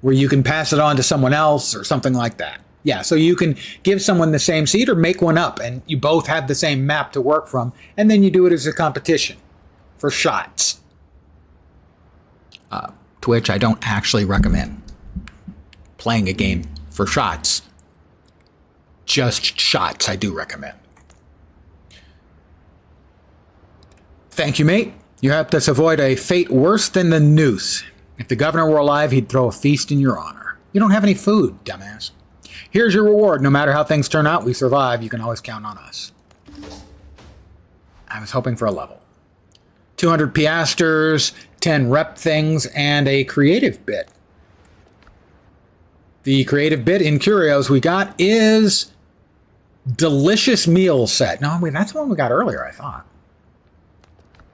where you can pass it on to someone else or something like that. Yeah, so you can give someone the same seed or make one up, and you both have the same map to work from, and then you do it as a competition for shots. Twitch, I don't actually recommend playing a game for shots. Just shots, I do recommend. Thank you, mate. You helped us avoid a fate worse than the noose. If the governor were alive, he'd throw a feast in your honor. You don't have any food, dumbass. Here's your reward. No matter how things turn out, we survive. You can always count on us. I was hoping for a level. 200 piasters, 10 rep things, and a creative bit. The creative bit in Curios we got is delicious meal set. No, wait, that's the one we got earlier, I thought.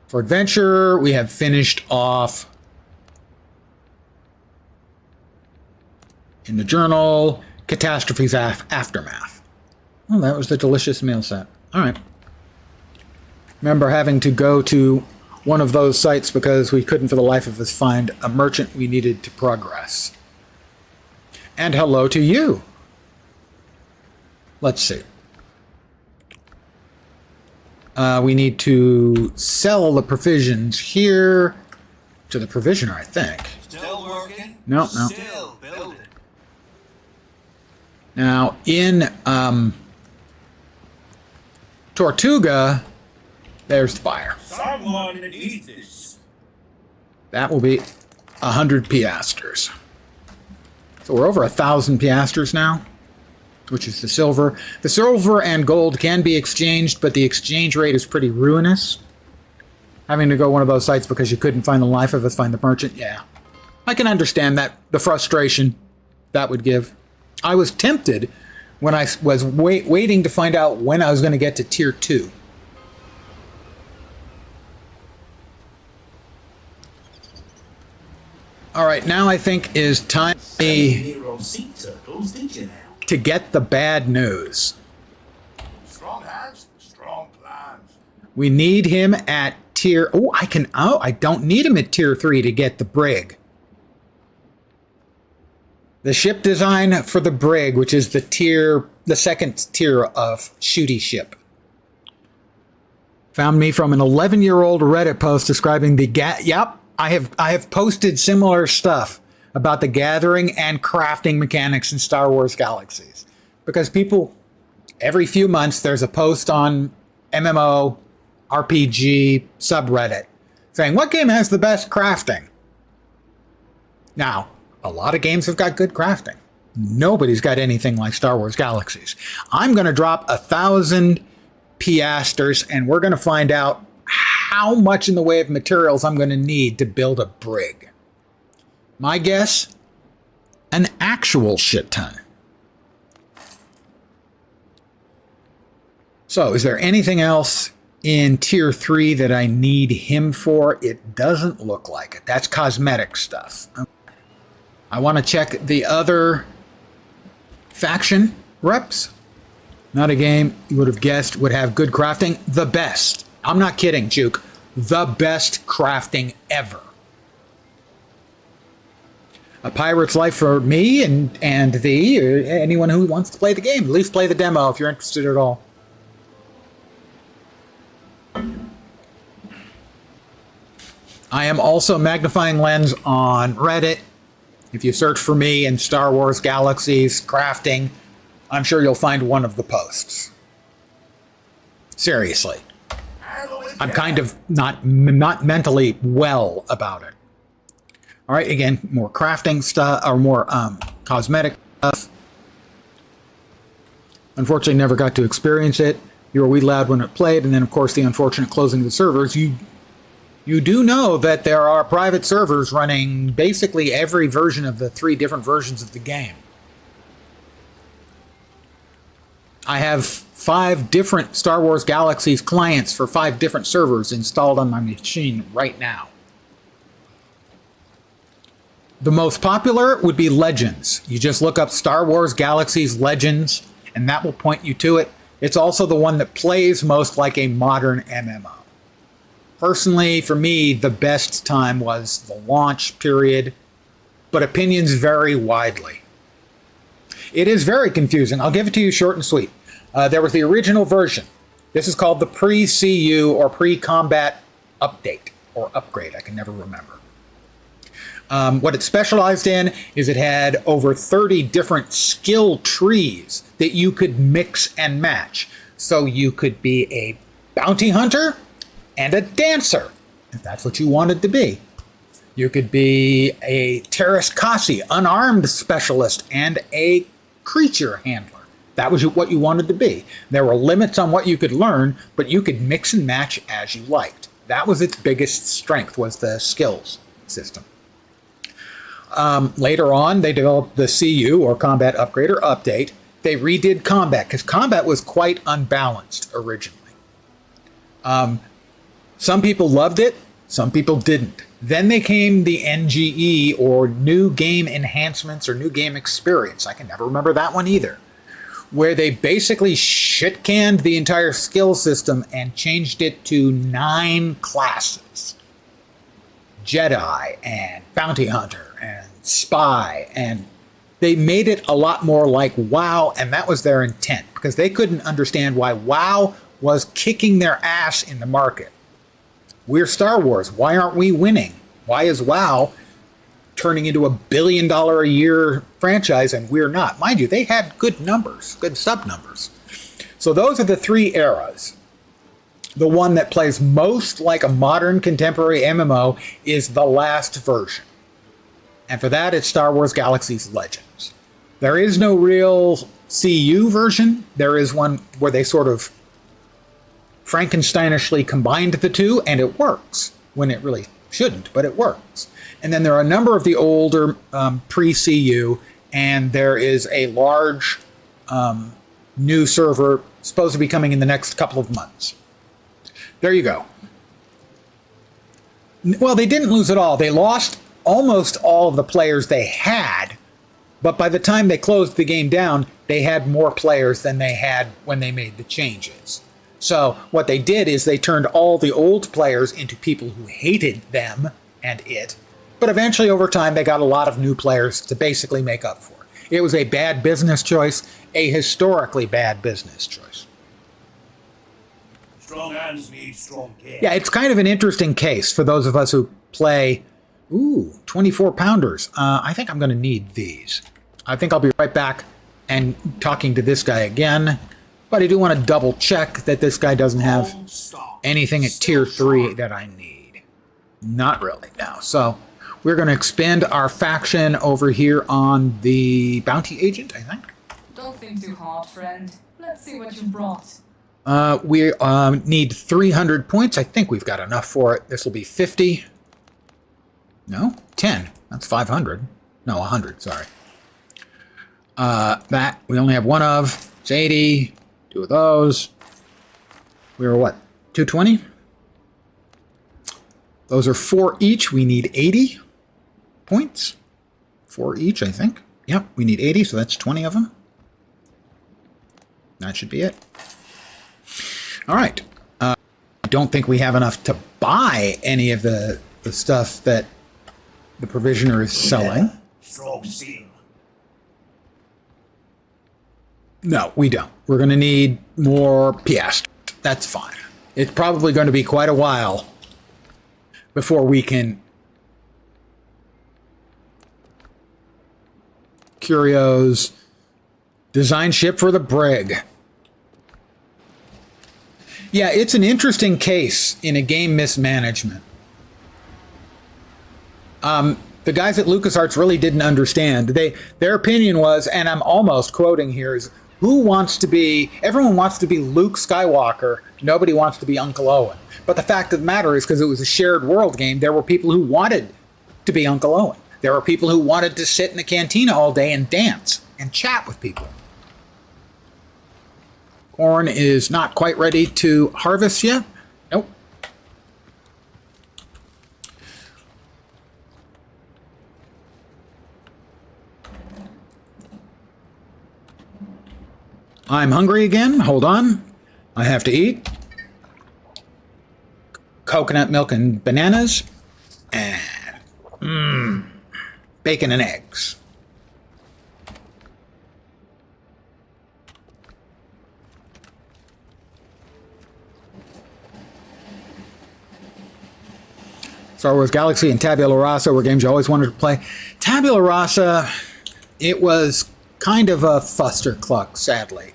For adventure, we have finished off in the journal, Catastrophes Aftermath. Oh, that was the delicious meal set. All right. Remember having to go to one of those sites because we couldn't for the life of us find a merchant we needed to progress. And hello to you. Let's see. We need to sell the provisions here to the provisioner, I think. Still working? No. Still building. Now, in Tortuga, there's the buyer. Someone needs this. That will be 100 piasters. So we're over 1,000 piasters now, which is the silver. The silver and gold can be exchanged, but the exchange rate is pretty ruinous. Having to go one of those sites because you couldn't find the life of us, find the merchant, yeah. I can understand that, the frustration that would give. I was tempted when I was waiting to find out when I was going to get to tier 2. All right, now I think is time. Hero sea turtles, did you now? to get the bad news. Strong hands, strong plans. We need him at tier... Oh, I don't need him at tier 3 to get the brig. The ship design for the brig, which is the second tier of shooty ship. Found me from an 11-year-old Reddit post describing the... Yep, I have posted similar stuff about the gathering and crafting mechanics in Star Wars Galaxies. Because people, every few months, there's a post on MMO, RPG, subreddit, saying, what game has the best crafting? Now, a lot of games have got good crafting. Nobody's got anything like Star Wars Galaxies. I'm going to drop 1,000 piastres, and we're going to find out how much in the way of materials I'm going to need to build a brig. My guess, an actual shit ton. So, is there anything else in tier 3 that I need him for? It doesn't look like it. That's cosmetic stuff. I want to check the other faction reps. Not a game you would have guessed would have good crafting. The best. I'm not kidding, Juke. The best crafting ever. A pirate's life for me and thee, or anyone who wants to play the game. At least play the demo if you're interested at all. I am also magnifying lens on Reddit. If you search for me in Star Wars Galaxies crafting, I'm sure you'll find one of the posts. Seriously. I'm kind of not mentally well about it. All right, again, more crafting stuff, or more cosmetic stuff. Unfortunately, never got to experience it. You were wee loud when it played, and then, of course, the unfortunate closing of the servers. You do know that there are private servers running basically every version of the 3 different versions of the game. I have 5 different Star Wars Galaxies clients for 5 different servers installed on my machine right now. The most popular would be Legends. You just look up Star Wars Galaxies Legends, and that will point you to it. It's also the one that plays most like a modern MMO. Personally, for me, the best time was the launch period, but opinions vary widely. It is very confusing. I'll give it to you short and sweet. There was the original version. This is called the pre-CU or pre-combat update or upgrade. I can never remember. What it specialized in is it had over 30 different skill trees that you could mix and match. So you could be a bounty hunter and a dancer, if that's what you wanted to be. You could be a Terras Kasi, unarmed specialist, and a creature handler. That was what you wanted to be. There were limits on what you could learn, but you could mix and match as you liked. That was its biggest strength, was the skills system. Later on, they developed the CU, or Combat Upgrader Update. They redid combat, because combat was quite unbalanced originally. Some people loved it, some people didn't. Then they came the NGE, or New Game Enhancements, or New Game Experience. I can never remember that one either. Where they basically shit-canned the entire skill system and changed it to 9 classes. Jedi, and Bounty Hunter, and Spy, and they made it a lot more like WoW, and that was their intent, because they couldn't understand why WoW was kicking their ass in the market. We're Star Wars. Why aren't we winning? Why is WoW turning into a $1 billion a year franchise and we're not? Mind you, they had good numbers, good sub numbers. So those are the 3 eras. The one that plays most like a modern contemporary MMO is the last version. And for that, it's Star Wars Galaxies Legends. There is no real CU version. There is one where they sort of Frankensteinishly combined the 2, and it works when it really shouldn't, but it works. And then there are a number of the older pre-CU, and there is a large new server supposed to be coming in the next couple of months. There you go. Well, they didn't lose it all. They lost almost all of the players they had But by the time they closed the game down, they had more players than they had when they made the changes. So what they did is they turned all the old players into people who hated them and it. But eventually, over time, they got a lot of new players to basically make up for it. It was a bad business choice, a historically bad business choice. Strong hands need strong care. Yeah, it's kind of an interesting case for those of us who play. Ooh, 24 pounders. I think I'm going to need these. I think I'll be right back and talking to this guy again. But I do want to double check that this guy doesn't have anything at tier 3 that I need. Not really, no. So we're going to expand our faction over here on the bounty agent, I think. Don't think too hard, friend. Let's see what you brought. We need 300 points. I think we've got enough for it. This will be 50. No? 10. That's 500. No, 100, sorry. That we only have one of. It's 80. 2 of those. We were what? 220? Those are 4 each. We need 80 points. 4 each, I think. Yep, we need 80, so that's 20 of them. That should be it. All right. I don't think we have enough to buy any of the stuff that the provisioner is selling. Strong seal. No, we don't. We're going to need more piastres. That's fine. It's probably going to be quite a while before we can... Curios. Design ship for the brig. Yeah, it's an interesting case in a game mismanagement. The guys at LucasArts really didn't understand. Their opinion was, and I'm almost quoting here, is everyone wants to be Luke Skywalker, nobody wants to be Uncle Owen. But the fact of the matter is, because it was a shared world game, there were people who wanted to be Uncle Owen. There were people who wanted to sit in the cantina all day and dance and chat with people. Corn is not quite ready to harvest yet. Nope. I'm hungry again. Hold on. I have to eat. Coconut milk and bananas. And bacon and eggs. Star Wars Galaxy and Tabula Rasa were games you always wanted to play. Tabula Rasa, it was kind of a fustercluck, sadly.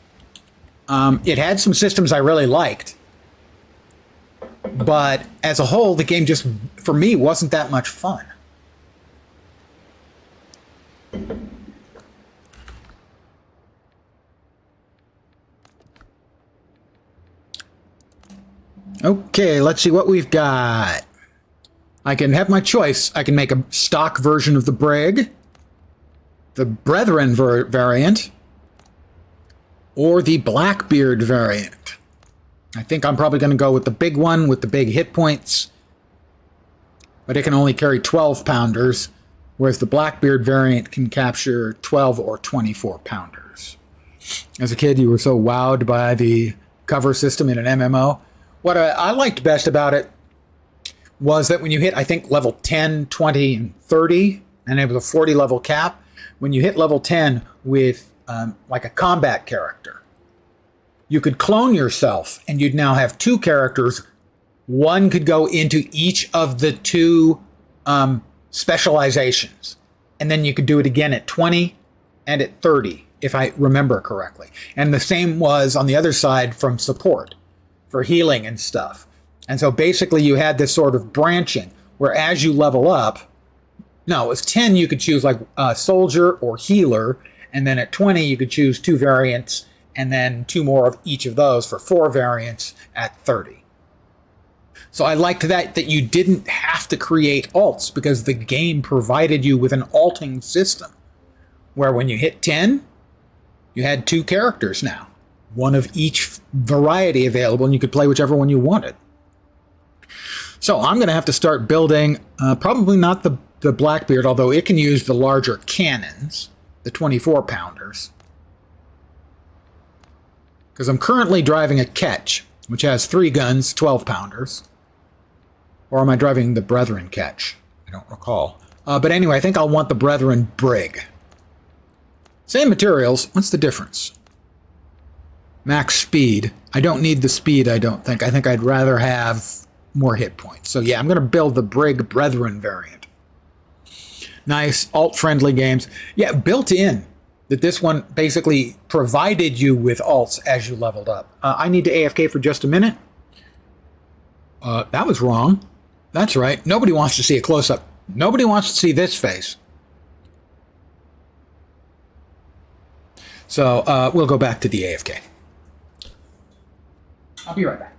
It had some systems I really liked. But as a whole, the game just, for me, wasn't that much fun. Okay, let's see what we've got. I can have my choice. I can make a stock version of the brig, the Brethren variant, or the Blackbeard variant. I think I'm probably going to go with the big one with the big hit points, but it can only carry 12 pounders, whereas the Blackbeard variant can capture 12 or 24 pounders. As a kid, you were so wowed by the cover system in an MMO. What I liked best about it was that when you hit, I think, level 10, 20, and 30, and it was a 40 level cap, when you hit level 10 with like a combat character, you could clone yourself, and you'd now have 2 characters. One could go into each of the 2 specializations, and then you could do it again at 20 and at 30, if I remember correctly. And the same was on the other side from support for healing and stuff. And so basically you had this sort of branching where as you level up, no, it was 10 you could choose like soldier or healer, and then at 20 you could choose 2 variants, and then 2 more of each of those for 4 variants at 30. So I liked that you didn't have to create alts because the game provided you with an alting system where when you hit 10, you had 2 characters now, one of each variety available, and you could play whichever one you wanted. So I'm going to have to start building, probably not the Blackbeard, although it can use the larger cannons. the 24 pounders. Because I'm currently driving a Ketch, which has 3 guns, 12 pounders. Or am I driving the Brethren Ketch? I don't recall. But anyway, I think I'll want the Brethren Brig. Same materials. What's the difference? Max speed. I don't need the speed, I don't think. I think I'd rather have more hit points. So yeah, I'm going to build the Brig Brethren variant. Nice, alt-friendly games. Yeah, built in that this one basically provided you with alts as you leveled up. I need to AFK for just a minute. That was wrong. That's right. Nobody wants to see a close-up. Nobody wants to see this face. So we'll go back to the AFK. I'll be right back.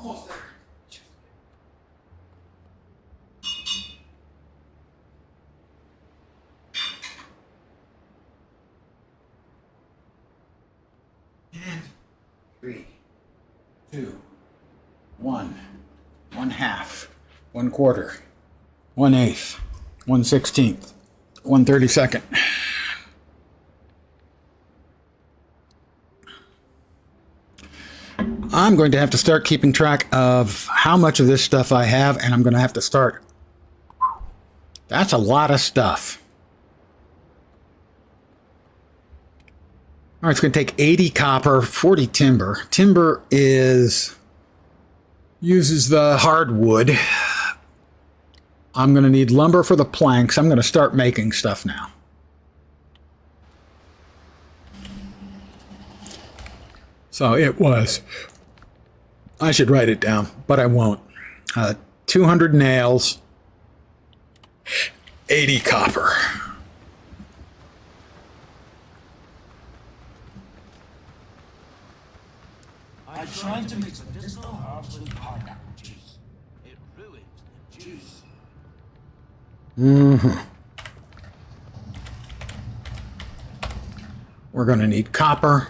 Almost there. And 3, 2, 1, 1/2, 1/4, 1/8, 1/16, 1/32. I'm going to have to start keeping track of how much of this stuff I have, and I'm going to have to start. That's a lot of stuff. All right, it's going to take 80 copper, 40 timber. Timber uses the hardwood. I'm going to need lumber for the planks. I'm going to start making stuff now. So it was. I should write it down, but I won't. 200 nails, 80 copper. I tried to mix medicinal herbs with pineapple juice. It ruined the juice. We're going to need copper.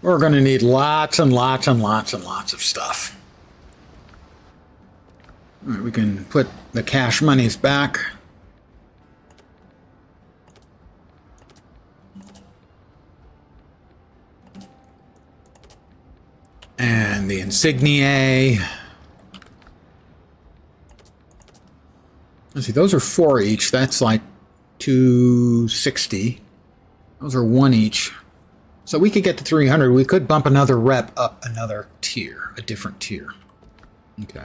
We're going to need lots and lots and lots and lots of stuff. All right, we can put the cash monies back. And the insigniae. Let's see, those are 4 each. That's like 260. Those are 1 each. So we could get to 300. We could bump another rep up another tier, a different tier. Okay.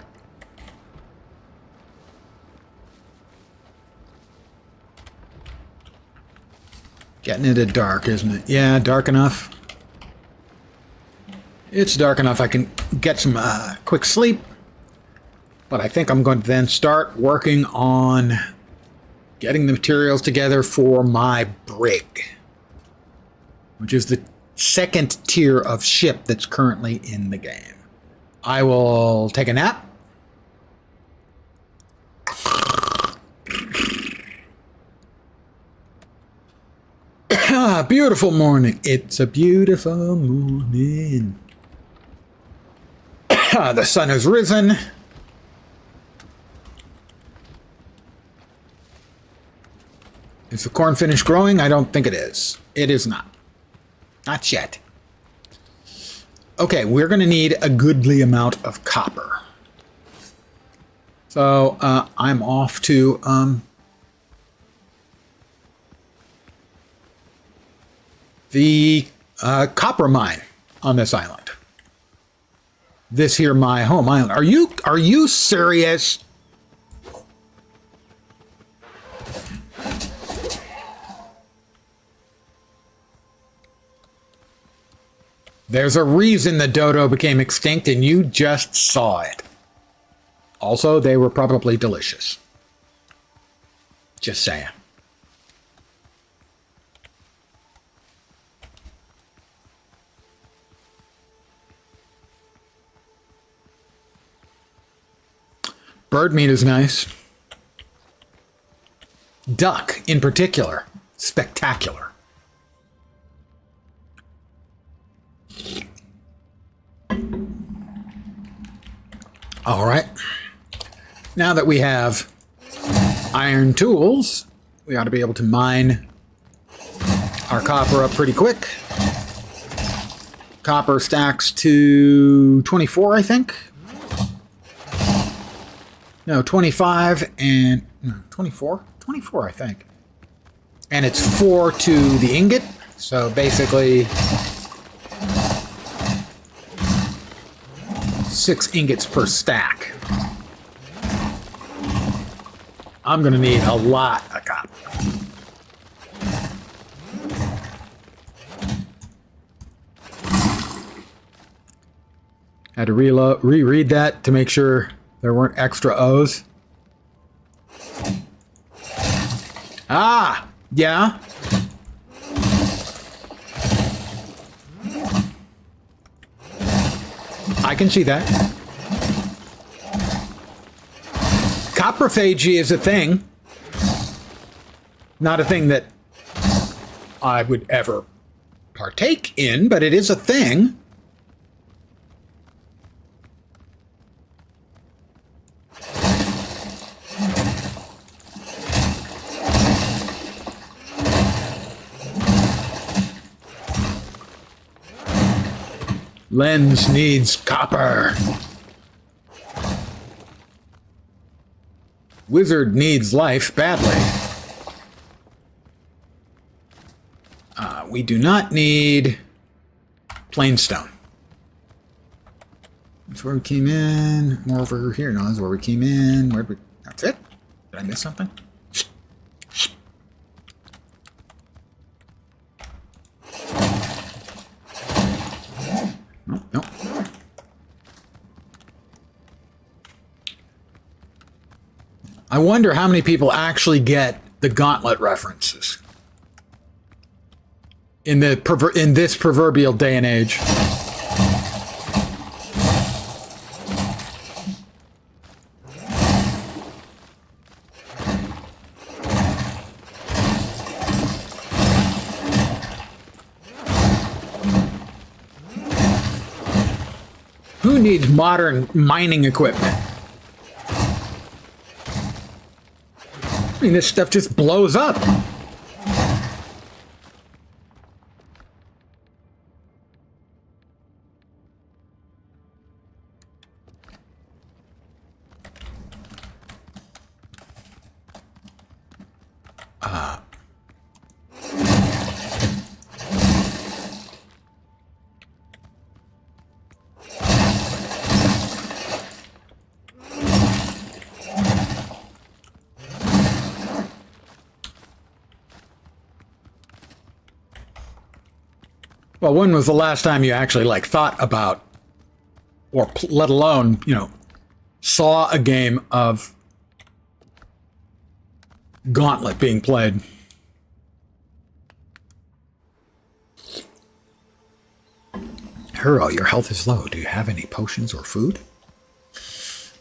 Getting into dark, isn't it? Yeah, dark enough. It's dark enough I can get some quick sleep. But I think I'm going to then start working on getting the materials together for my brig, which is the second tier of ship that's currently in the game. I will take a nap. Beautiful morning. It's a beautiful morning. The sun has risen. Is the corn finished growing? I don't think it is. It is not. Not yet. Okay, we're going to need a goodly amount of copper. So I'm off to the copper mine on this island. This here, my home island. Are you serious? There's a reason the dodo became extinct, and you just saw it. Also, they were probably delicious. Just saying. Bird meat is nice. Duck, in particular, spectacular. All right. Now that we have iron tools, we ought to be able to mine our copper up pretty quick. Copper stacks to 24, I think. No, 25 and no, 24. 24, I think. And it's 4 to the ingot. So basically 6 ingots per stack. I'm going to need a lot of copper. Had to reread that to make sure there weren't extra O's. Ah, yeah. I can see that. Coprophagy is a thing. Not a thing that I would ever partake in, but it is a thing. Lens needs copper. Wizard needs life badly. We do not need plain stone. That's where we came in. More over here. No, that's where we came in. Where'd we? That's it? Did I miss something? No. I wonder how many people actually get the gauntlet references in this proverbial day and age. Who needs modern mining equipment? I mean, this stuff just blows up. Well, when was the last time you actually thought about, or let alone, saw a game of Gauntlet being played? Hero, your health is low. Do you have any potions or food?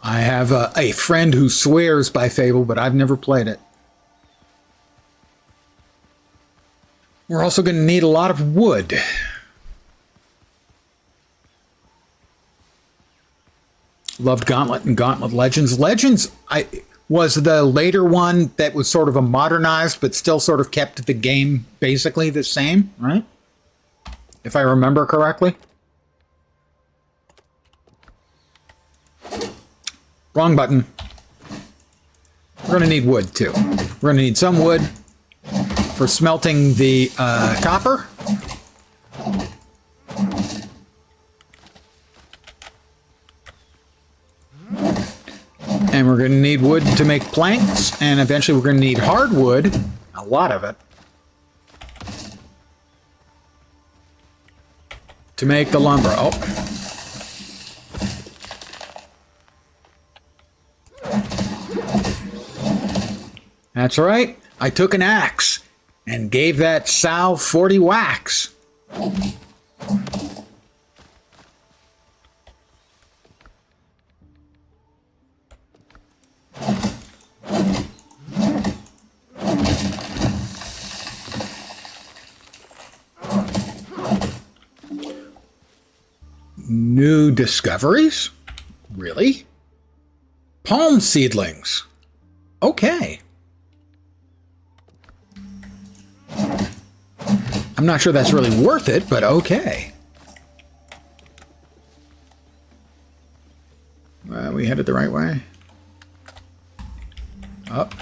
I have a friend who swears by Fable, but I've never played it. We're also going to need a lot of wood. Loved Gauntlet and Gauntlet Legends. Legends was the later one that was sort of a modernized, but still sort of kept the game basically the same, right? If I remember correctly. Wrong button. We're going to need wood, too. We're going to need some wood for smelting the copper. And we're going to need wood to make planks, and eventually we're going to need hardwood, a lot of it, to make the lumber. Oh. That's right. I took an axe and gave that sow 40 whacks. New discoveries? Really? Palm seedlings. Okay. I'm not sure that's really worth it, but okay. We headed the right way. Up.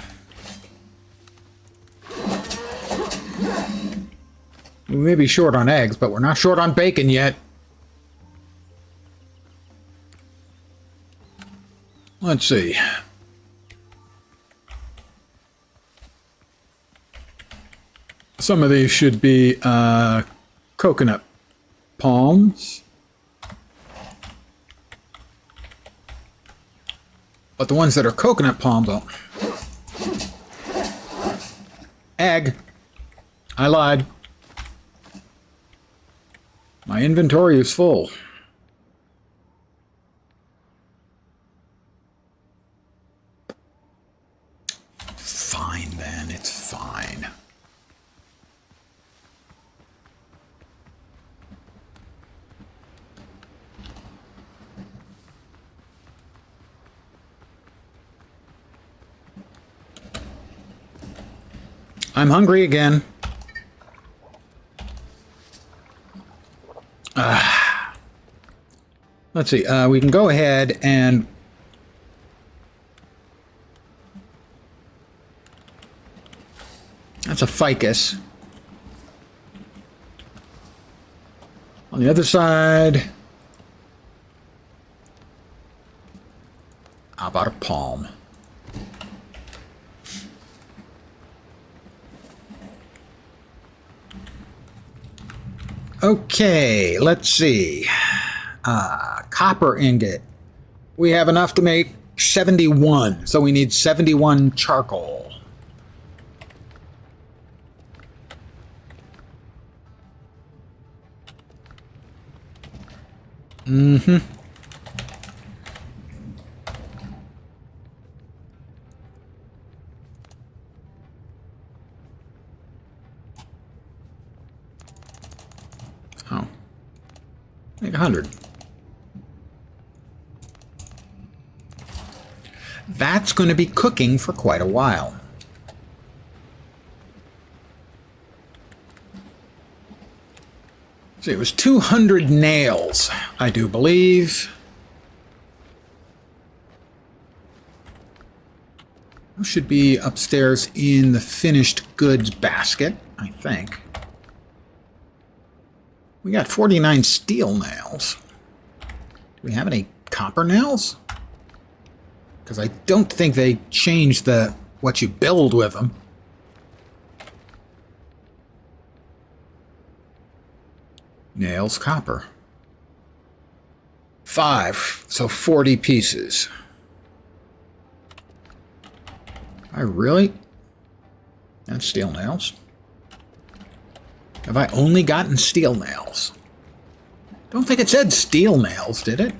We may be short on eggs, but we're not short on bacon yet. Let's see. Some of these should be coconut palms. But the ones that are coconut palms, oh. Egg. I lied. My inventory is full. Fine then, it's fine. I'm hungry again. Let's see. We can go ahead and that's a ficus. On the other side, how about a palm? Okay, let's see. Copper ingot. We have enough to make 71, so we need 71 charcoal. Mm-hmm. Oh. Make 100. That's going to be cooking for quite a while. See, it was 200 nails, I do believe. Those should be upstairs in the finished goods basket, I think. We got 49 steel nails. Do we have any copper nails? Because I don't think they changed what you build with them. Nails, copper. 5, so 40 pieces. I really? That's steel nails. Have I only gotten steel nails? Don't think it said steel nails, did it?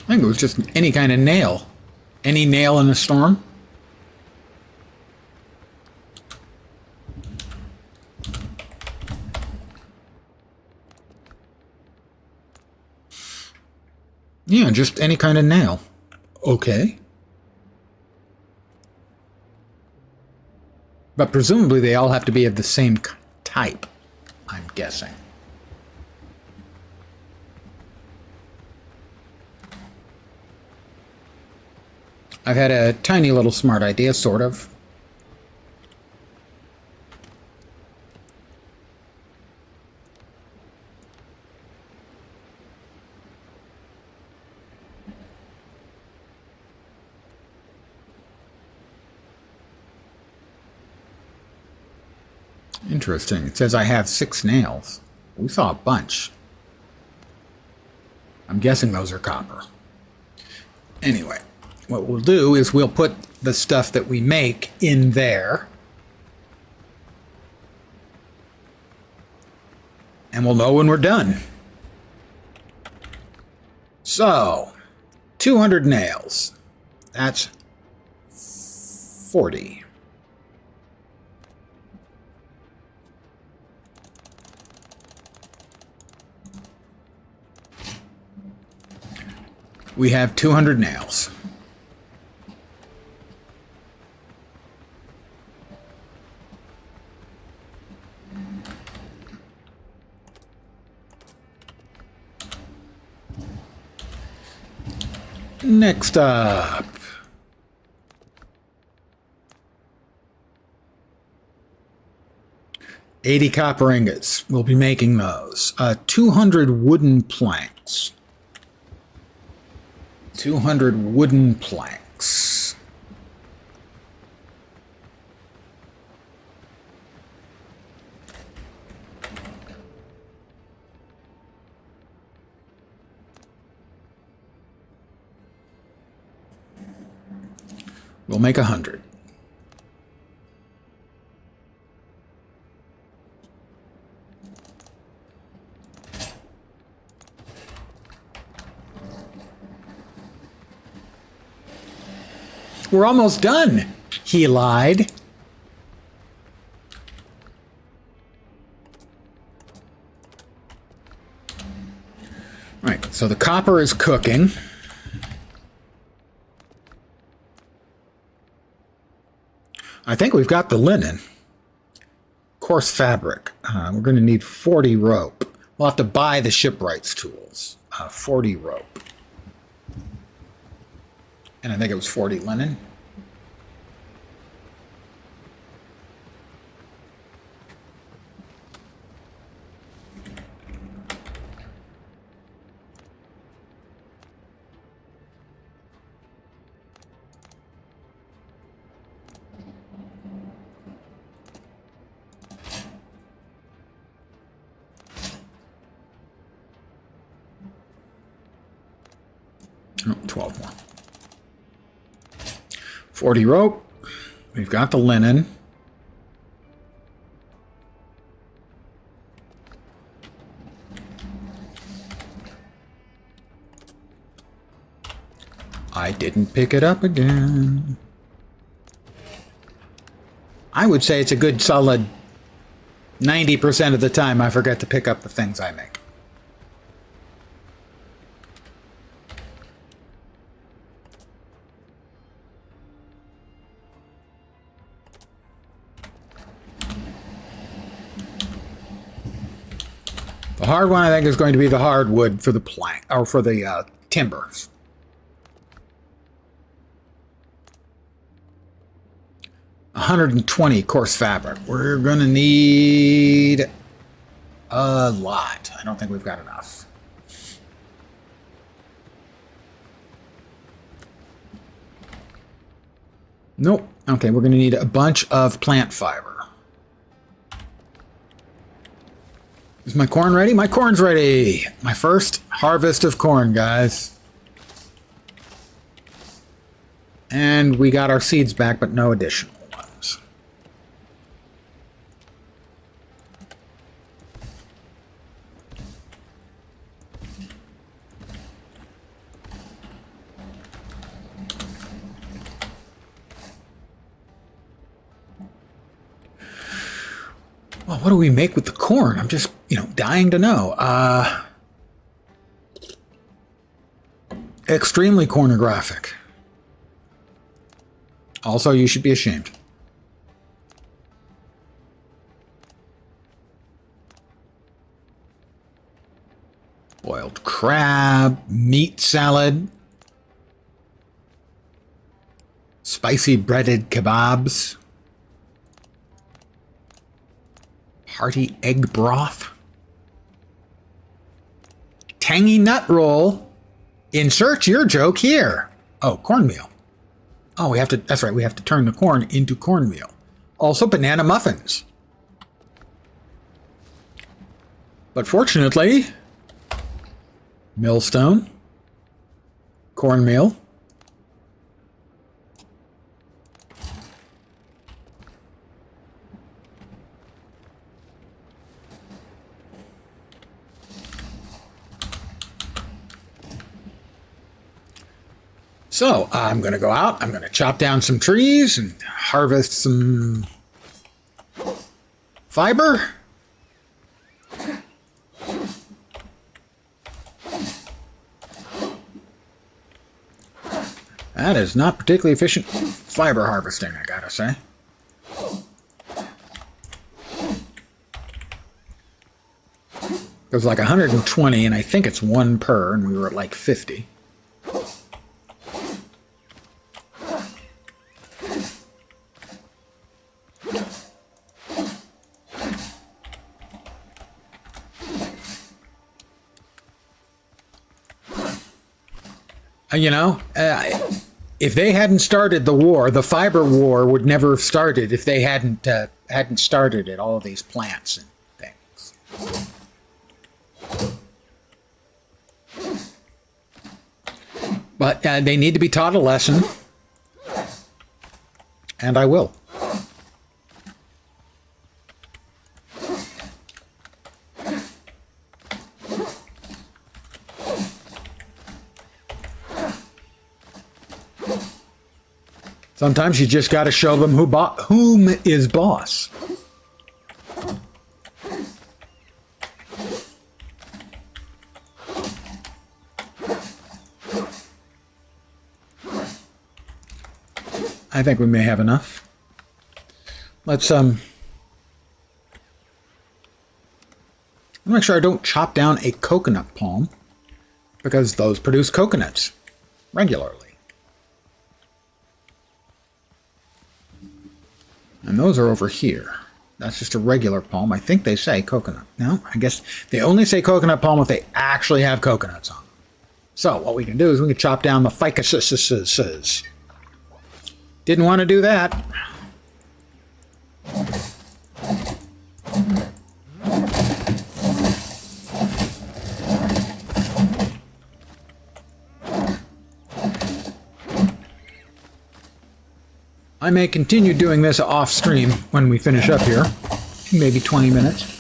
I think it was just any kind of nail. Any nail in a storm? Yeah, just any kind of nail. Okay. But presumably they all have to be of the same type, I'm guessing. I've had a tiny little smart idea, sort of. Interesting. It says I have 6 nails. We saw a bunch. I'm guessing those are copper. Anyway, what we'll do is we'll put the stuff that we make in there. And we'll know when we're done. So, 200 nails. That's 40. We have 200 nails. Next up. $80 copper ingots. We'll be making those. 200 wooden planks. 200 wooden planks. We'll make 100. We're almost done. He lied. Right, so the copper is cooking. I think we've got the linen. Coarse fabric. We're going to need 40 rope. We'll have to buy the shipwrights tools. 40 rope. And I think it was 40 linen. Oh, 12 more. 40 rope. We've got the linen. I didn't pick it up again. I would say it's a good solid 90% of the time I forget to pick up the things I make. The hard one, I think, is going to be the hardwood for the plank, or for the timbers. $120 coarse fabric. We're going to need a lot. I don't think we've got enough. Nope. Okay, we're going to need a bunch of plant fiber. Is my corn ready? My corn's ready! My first harvest of corn, guys. And we got our seeds back, but no additional ones. Well, what do we make with the corn? I'm just, dying to know. Extremely cornographic. Also, you should be ashamed. Boiled crab, meat salad, spicy breaded kebabs, hearty egg broth, tangy nut roll. Insert your joke here. Oh, cornmeal. Oh, that's right, we have to turn the corn into cornmeal. Also banana muffins. But fortunately, millstone, cornmeal, so I'm going to go out, I'm going to chop down some trees and harvest some fiber. That is not particularly efficient fiber harvesting, I gotta say. It was like 120, and I think it's 1 per, and we were at like 50. If they hadn't started the war, the fiber war would never have started if they hadn't started it, all these plants and things. But they need to be taught a lesson, and I will. Sometimes you just got to show them whom is boss. I think we may have enough. Let's make sure I don't chop down a coconut palm, because those produce coconuts regularly. And those are over here. That's just a regular palm. I think they say coconut. No, I guess they only say coconut palm if they actually have coconuts on them. So what we can do is we can chop down the ficuses. Didn't want to do that. I may continue doing this off stream when we finish up here. Maybe 20 minutes.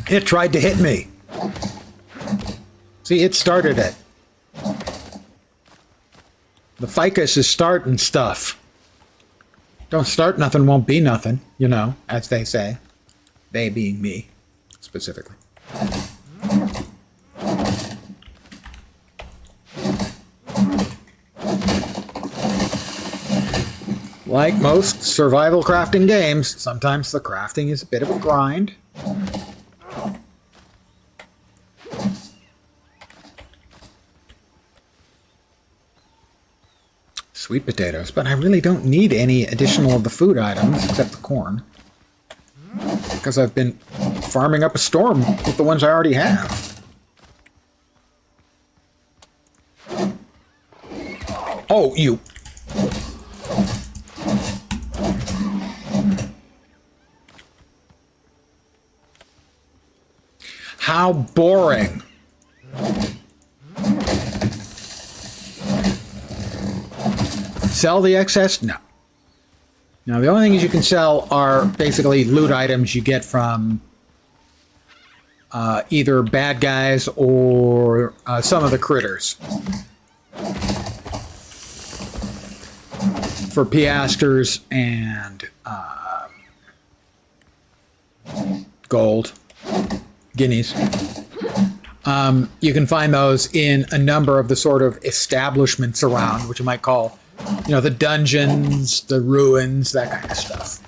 It tried to hit me. See, it started it. The ficus is starting stuff. Don't start nothing, won't be nothing, as they say. They being me, specifically. Like most survival crafting games, sometimes the crafting is a bit of a grind. Sweet potatoes, but I really don't need any additional of the food items except the corn, because I've been farming up a storm with the ones I already have. Oh, you. How boring. Sell the excess? No. Now, the only things you can sell are basically loot items you get from either bad guys or some of the critters. For piasters and gold, guineas. You can find those in a number of the sort of establishments around, which you might call, the dungeons, the ruins, that kind of stuff.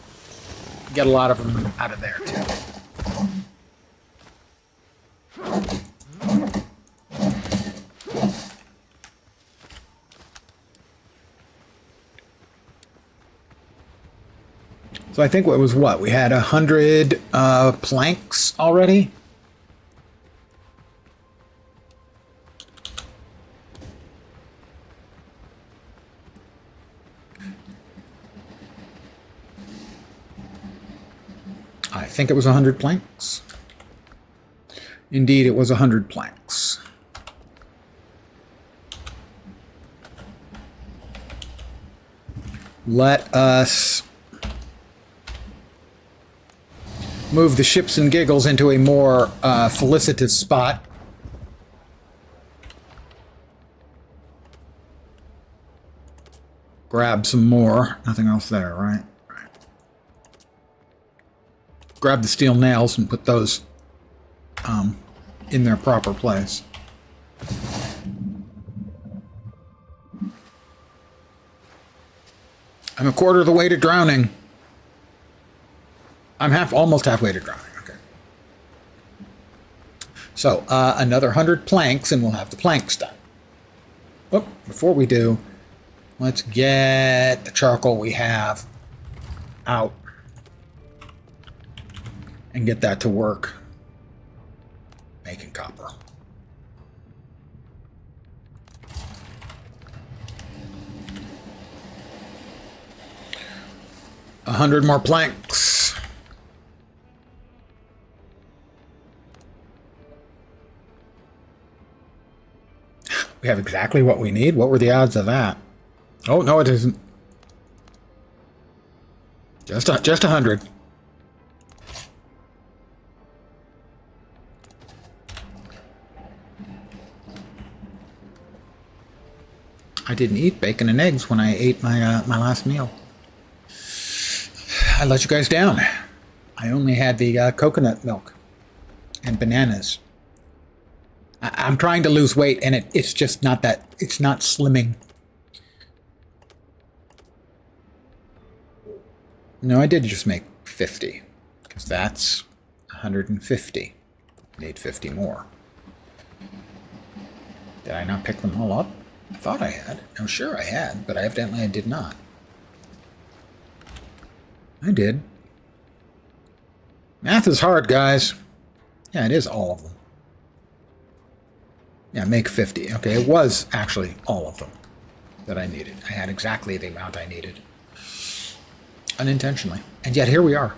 You get a lot of them out of there, too. So I think what was what? We had 100 planks already? I think it was 100 planks. Indeed, it was 100 planks. Let us move the ships and giggles into a more felicitous spot. Grab some more. Nothing else there, right? Grab the steel nails and put those in their proper place. I'm a quarter of the way to drowning. I'm almost halfway to drowning. Okay. So another 100 planks, and we'll have the planks done. Oh, before we do, let's get the charcoal we have out and get that to work making copper. A 100 more planks. We have exactly what we need. What were the odds of that? Oh, no, it isn't. Just 100. I didn't eat bacon and eggs when I ate my my last meal. I let you guys down. I only had the coconut milk and bananas. I'm trying to lose weight, and it's just not that. It's not slimming. No, I did just make 50, because that's 150. Need 50 more. Did I not pick them all up? I thought I had. I'm sure I had, but evidently I did not. I did. Math is hard, guys. Yeah, it is all of them. Yeah, make 50. Okay, it was actually all of them that I needed. I had exactly the amount I needed. Unintentionally. And yet here we are.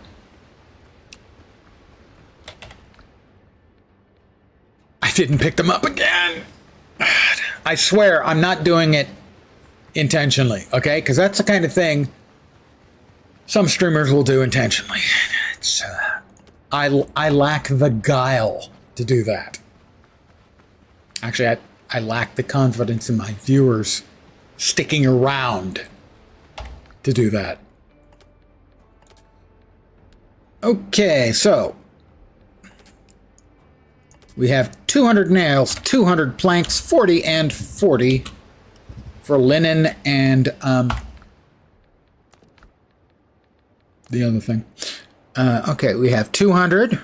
I didn't pick them up again. I swear I'm not doing it intentionally, okay? Because that's the kind of thing some streamers will do intentionally. It's, I lack the guile to do that. Actually, I lack the confidence in my viewers sticking around to do that. Okay, so we have 200 nails, 200 planks, 40 and 40 for linen and the other thing. Okay, we have 200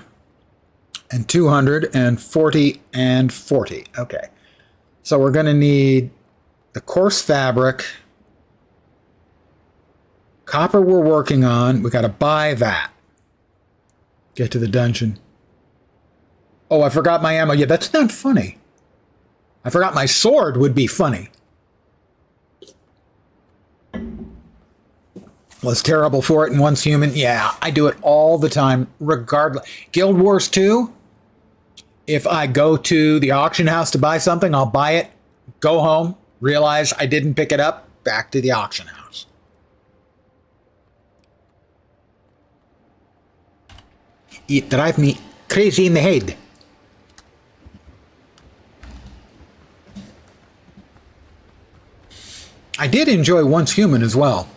and 200 and 40 and 40. Okay, so we're going to need the coarse fabric. Copper we're working on. We got to buy that. Get to the dungeon. Oh, I forgot my ammo. Yeah, that's not funny. I forgot my sword would be funny. Was terrible for it and once human. Yeah, I do it all the time, regardless. Guild Wars 2, if I go to the auction house to buy something, I'll buy it, go home, realize I didn't pick it up, back to the auction house. It drives me crazy in the head. I did enjoy Once Human as well.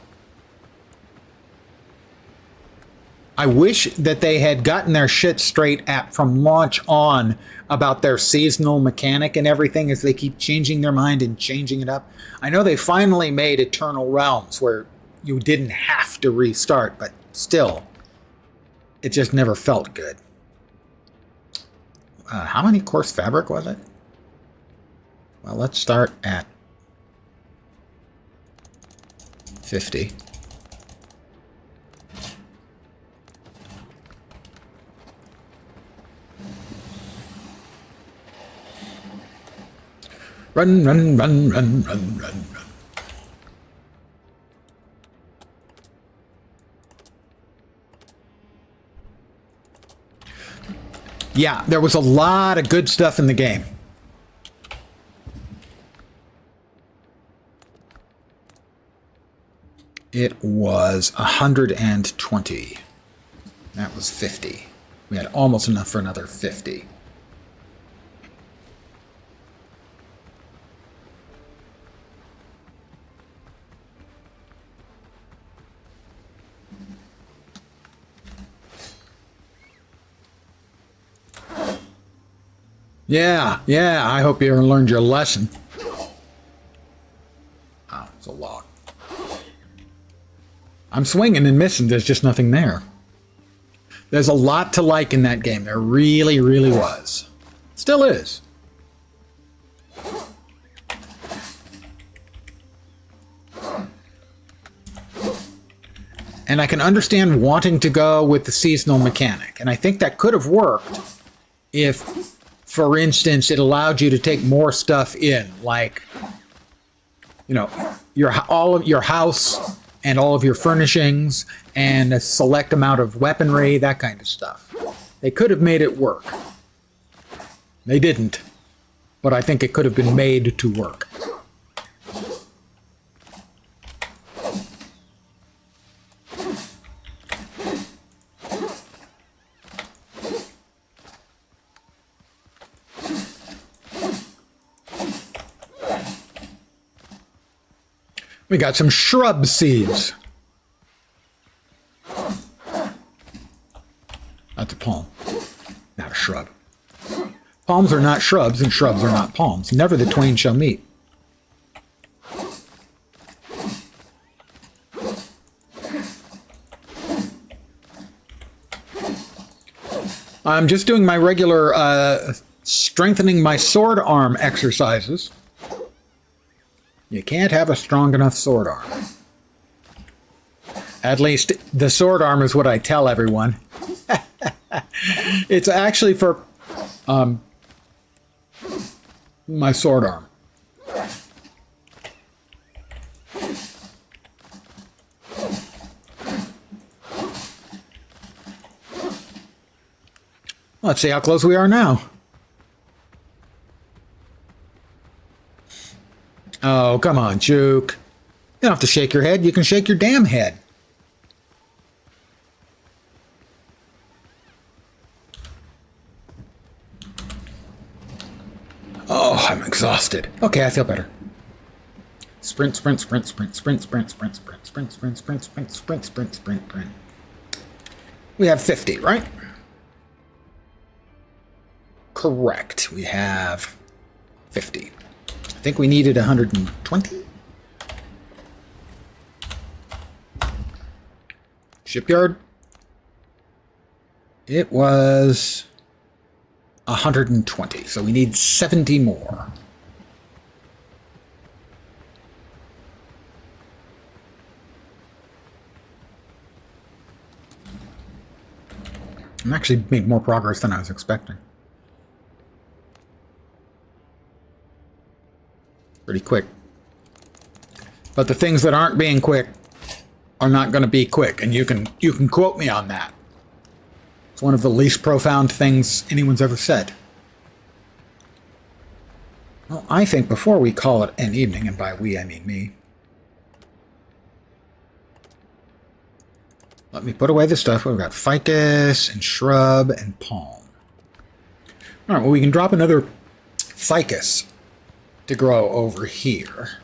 I wish that they had gotten their shit straight from launch on about their seasonal mechanic and everything, as they keep changing their mind and changing it up. I know they finally made Eternal Realms where you didn't have to restart, but still, it just never felt good. How many course fabric was it? Well, let's start at 50. Run, run, run, run, run, run, run. Yeah, there was a lot of good stuff in the game. It was 120. That was 50. We had almost enough for another 50. Yeah, I hope you learned your lesson. Oh, it's a lot. I'm swinging and missing, there's just nothing there. There's a lot to like in that game. There really, really was. Still is. And I can understand wanting to go with the seasonal mechanic. And I think that could have worked if, for instance, it allowed you to take more stuff in, like, you know, all of your house and all of your furnishings and a select amount of weaponry, that kind of stuff. They could have made it work. They didn't, but I think it could have been made to work. We got some shrub seeds. That's a palm, not a shrub. Palms are not shrubs, and shrubs are not palms. Never the twain shall meet. I'm just doing my regular strengthening my sword arm exercises. You can't have a strong enough sword arm. At least the sword arm is what I tell everyone. It's actually for my sword arm. Let's see how close we are now. Oh, come on, Juke. You don't have to shake your head. You can shake your damn head. Oh, I'm exhausted. Okay, I feel better. Sprint, sprint, sprint, sprint, sprint, sprint, sprint, sprint, sprint, sprint, sprint, sprint, sprint, sprint, sprint, sprint. We have 50, right? Correct. We have 50. I think we needed 120. Shipyard. It was 120, so we need 70 more. I'm actually made more progress than I was expecting. Pretty quick. But the things that aren't being quick are not going to be quick, and you can quote me on that. It's one of the least profound things anyone's ever said. Well, I think before we call it an evening, and by we I mean me, let me put away the stuff. We've got ficus and shrub and palm. All right, well, we can drop another ficus to grow over here.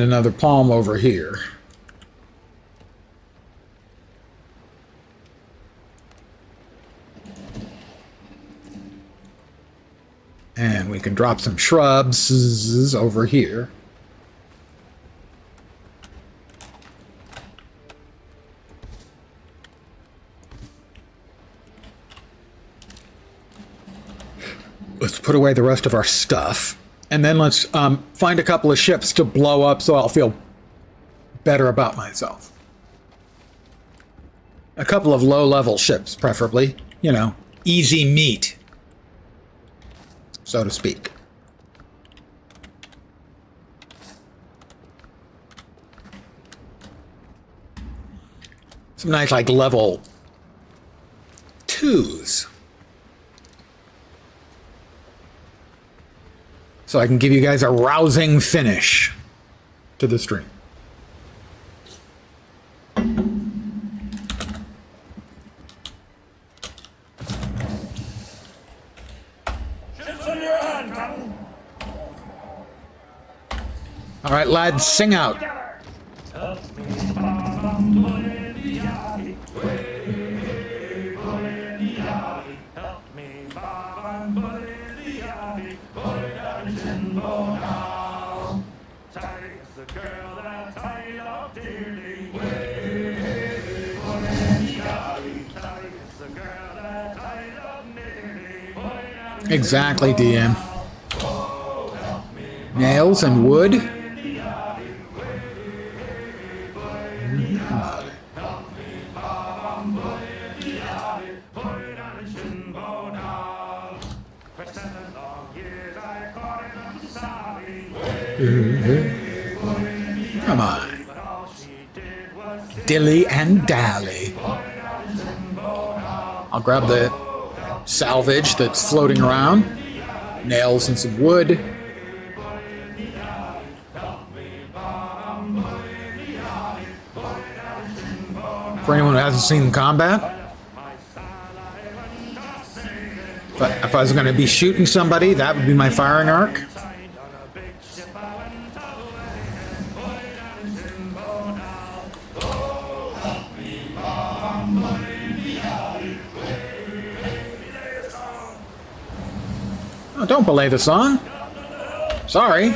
And another palm over here. And we can drop some shrubs over here. Let's put away the rest of our stuff. And then let's find a couple of ships to blow up so I'll feel better about myself. A couple of low-level ships, preferably. You know, easy meat, so to speak. Some nice, like, level 2s. So I can give you guys a rousing finish to the stream. Ships in your hand, Captain. All right, lads, sing out. Help me, Baba, help me, Baba, Tidy's the girl that I tied up dearly. Tidy's the girl that I tied up nearly. Exactly, DM. Nails and wood. Come on. Dilly and dally. I'll grab the salvage that's floating around. Nails and some wood. For anyone who hasn't seen combat, if I was going to be shooting somebody, that would be my firing arc. Oh, don't belay the song. Sorry.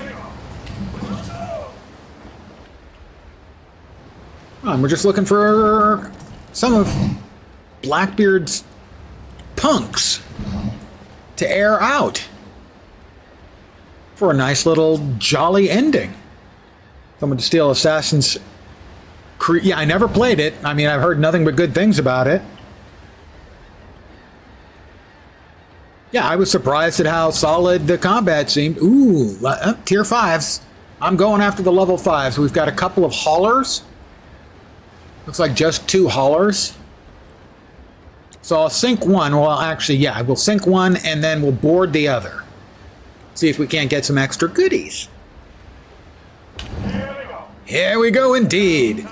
We're just looking for some of Blackbeard's punks to air out for a nice little jolly ending. Someone to steal Assassin's Creed. Yeah, I never played it. I mean, I've heard nothing but good things about it. Yeah, I was surprised at how solid the combat seemed. Ooh, tier 5s. I'm going after the level 5s. We've got a couple of haulers. Looks like just 2 haulers. So I'll sink one. Well, actually, yeah, we'll sink one and then we'll board the other. See if we can't get some extra goodies. Here we go. Here we go indeed.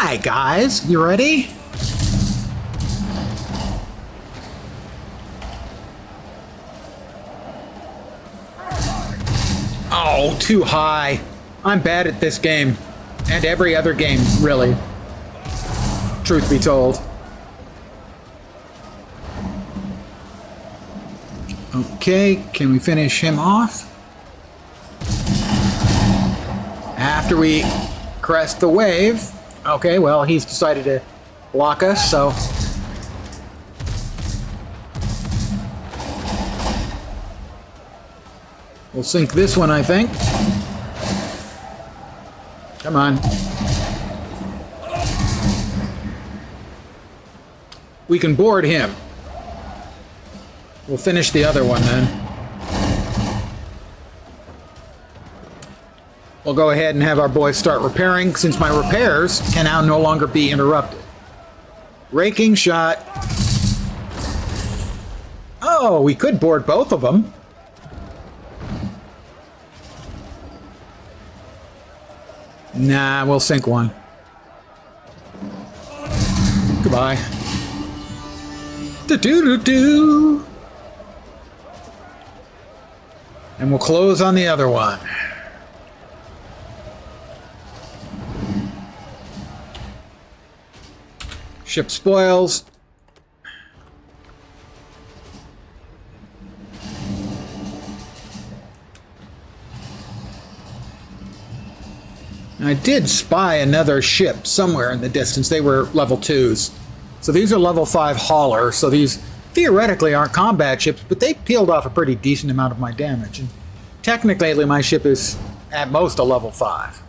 Hi guys, you ready? Oh, too high. I'm bad at this game. And every other game, really. Truth be told. Okay, can we finish him off? After we crest the wave. Okay, well, he's decided to block us, so... we'll sink this one, I think. Come on. We can board him. We'll finish the other one, then. We'll go ahead and have our boys start repairing, since my repairs can now no longer be interrupted. Raking shot. Oh, we could board both of them. Nah, we'll sink one. Goodbye. Do-do-do-do. And we'll close on the other one. Ship spoils. I did spy another ship somewhere in the distance. They were level 2s. So these are level 5 haulers. So these theoretically aren't combat ships, but they peeled off a pretty decent amount of my damage. And technically, my ship is at most a level 5.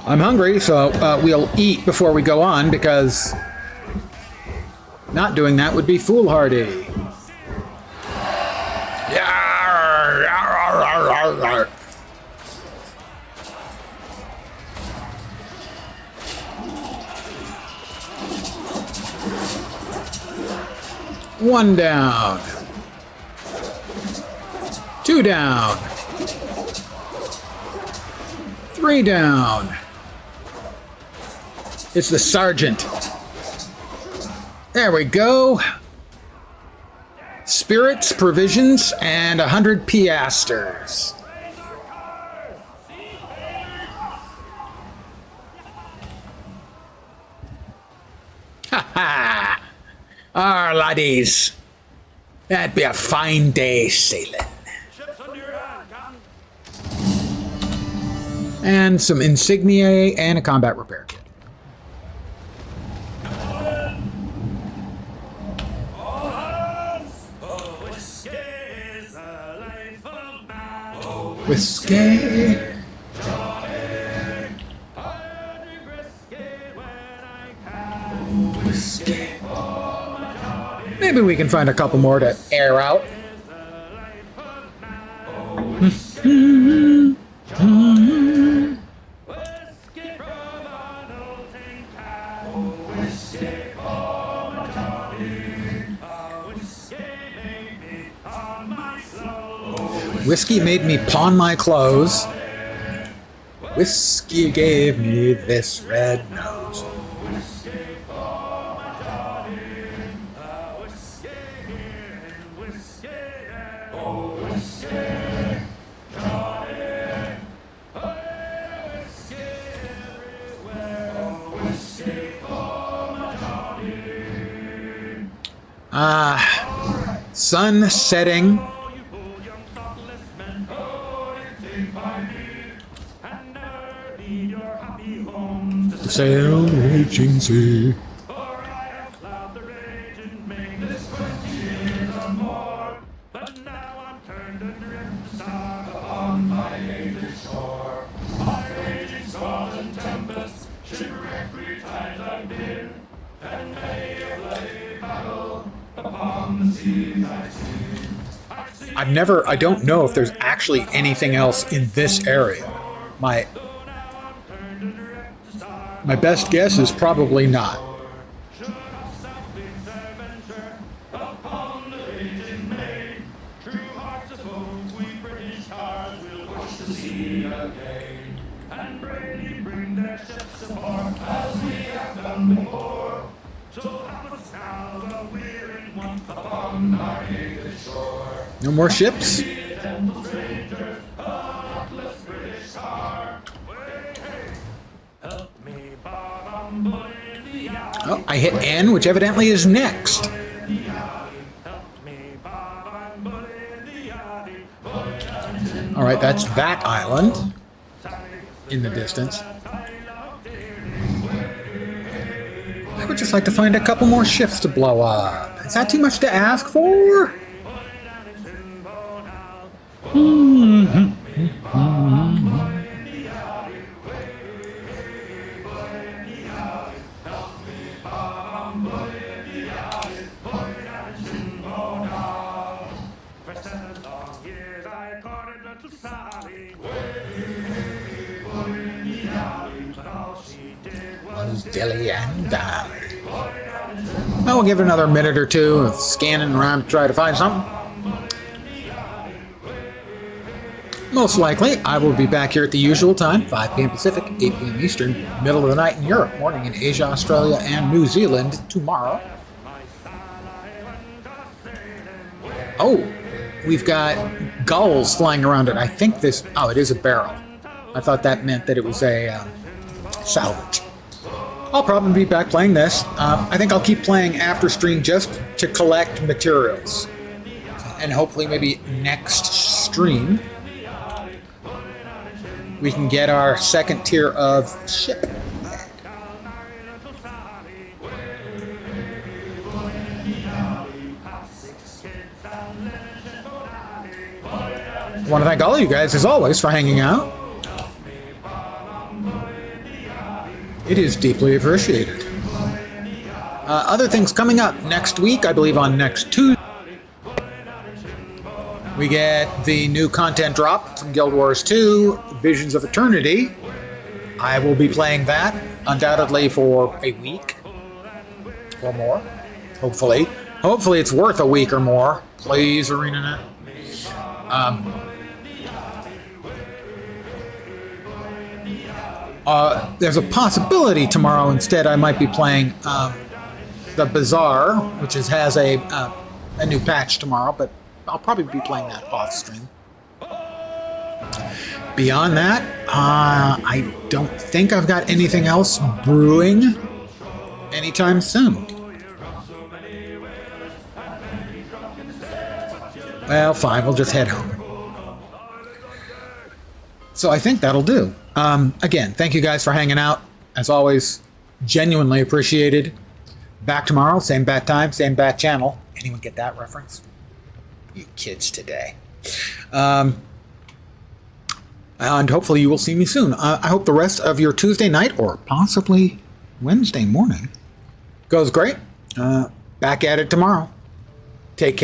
I'm hungry, so we'll eat before we go on, because not doing that would be foolhardy. Yarr, yarr, yarr, yarr, yarr. One down. 2 down. 3 down. It's the sergeant. There we go. Spirits, provisions, and 100 piasters. Ha ha! Our laddies. That'd be a fine day sailing. Ships under your hand, Captain. And some insigniae and a combat repair kit. All hands! Oh, whiskey is a life full of man. Oh, Whiskey. I drink whiskey when I can. Whiskey. Maybe we can find a couple more to air out. Whiskey from an old tin can. Whiskey from a Johnny. Whiskey made me on my clothes. Whiskey made me pawn my clothes. Whiskey gave me this red nose. Whiskey from a Johnny. Whiskey here and whiskey there. Oh, whiskey, Johnny. Oh, whiskey everywhere. Oh, whiskey from a Johnny. Sun setting. Oh, you bold young thoughtless men. Oh, you take by me. And never lead your happy homes to Sail raging sea. For I have plowed the raging main this 20 years or more. But now I'm turned adrift to star upon my native shore. My raging storms and tempests, shipwreck 3 times I've been, and many a bloody battle upon the seas I've seen. I don't know if there's actually anything else in this area. My best guess is probably not. Should have Southwind's adventure upon the raging main. True hearts of oak, we British tars will push the sea again. And bravely bring their ships aboard as we have done before. So help us now, the weary one, upon our native shore. No more ships? Gentle strangers, a heartless British tar. Way, hey, help me, Bob, I'm bullying the eye. Oh, I hit N, which evidently is next. Help me, Bob, I'm bullying the yachty. All right, that's that island in the distance. I would just like to find a couple more ships to blow up. Is that too much to ask for? For 7 long years I courted little Sally. But all she did was Dilly and Dally. I will give it another minute or two of scanning around to try to find something. Most likely, I will be back here at the usual time, 5 p.m. Pacific, 8 p.m. Eastern, middle of the night in Europe, morning in Asia, Australia, and New Zealand tomorrow. Oh, we've got gulls flying around it. I think this... Oh, it is a barrel. I thought that meant that it was a salvage. I'll probably be back playing this. I think I'll keep playing after stream just to collect materials. And hopefully maybe next stream we can get our second tier of ship. I want to thank all of you guys, as always, for hanging out. It is deeply appreciated. Other things coming up next week, I believe on next Tuesday, we get the new content drop from Guild Wars 2, Visions of Eternity. I will be playing that, undoubtedly, for a week or more, hopefully. Hopefully it's worth a week or more. Please, ArenaNet. There's a possibility tomorrow instead I might be playing the Bazaar, which has a new patch tomorrow, but I'll probably be playing that off stream. Beyond that, I don't think I've got anything else brewing anytime soon. Well, fine, we'll just head home. So I think that'll do. Again, thank you guys for hanging out. As always, genuinely appreciated. Back tomorrow, same bat time, same bat channel. Anyone get that reference? You kids today. And hopefully you will see me soon. I hope the rest of your Tuesday night or possibly Wednesday morning goes great. Back at it tomorrow. Take care.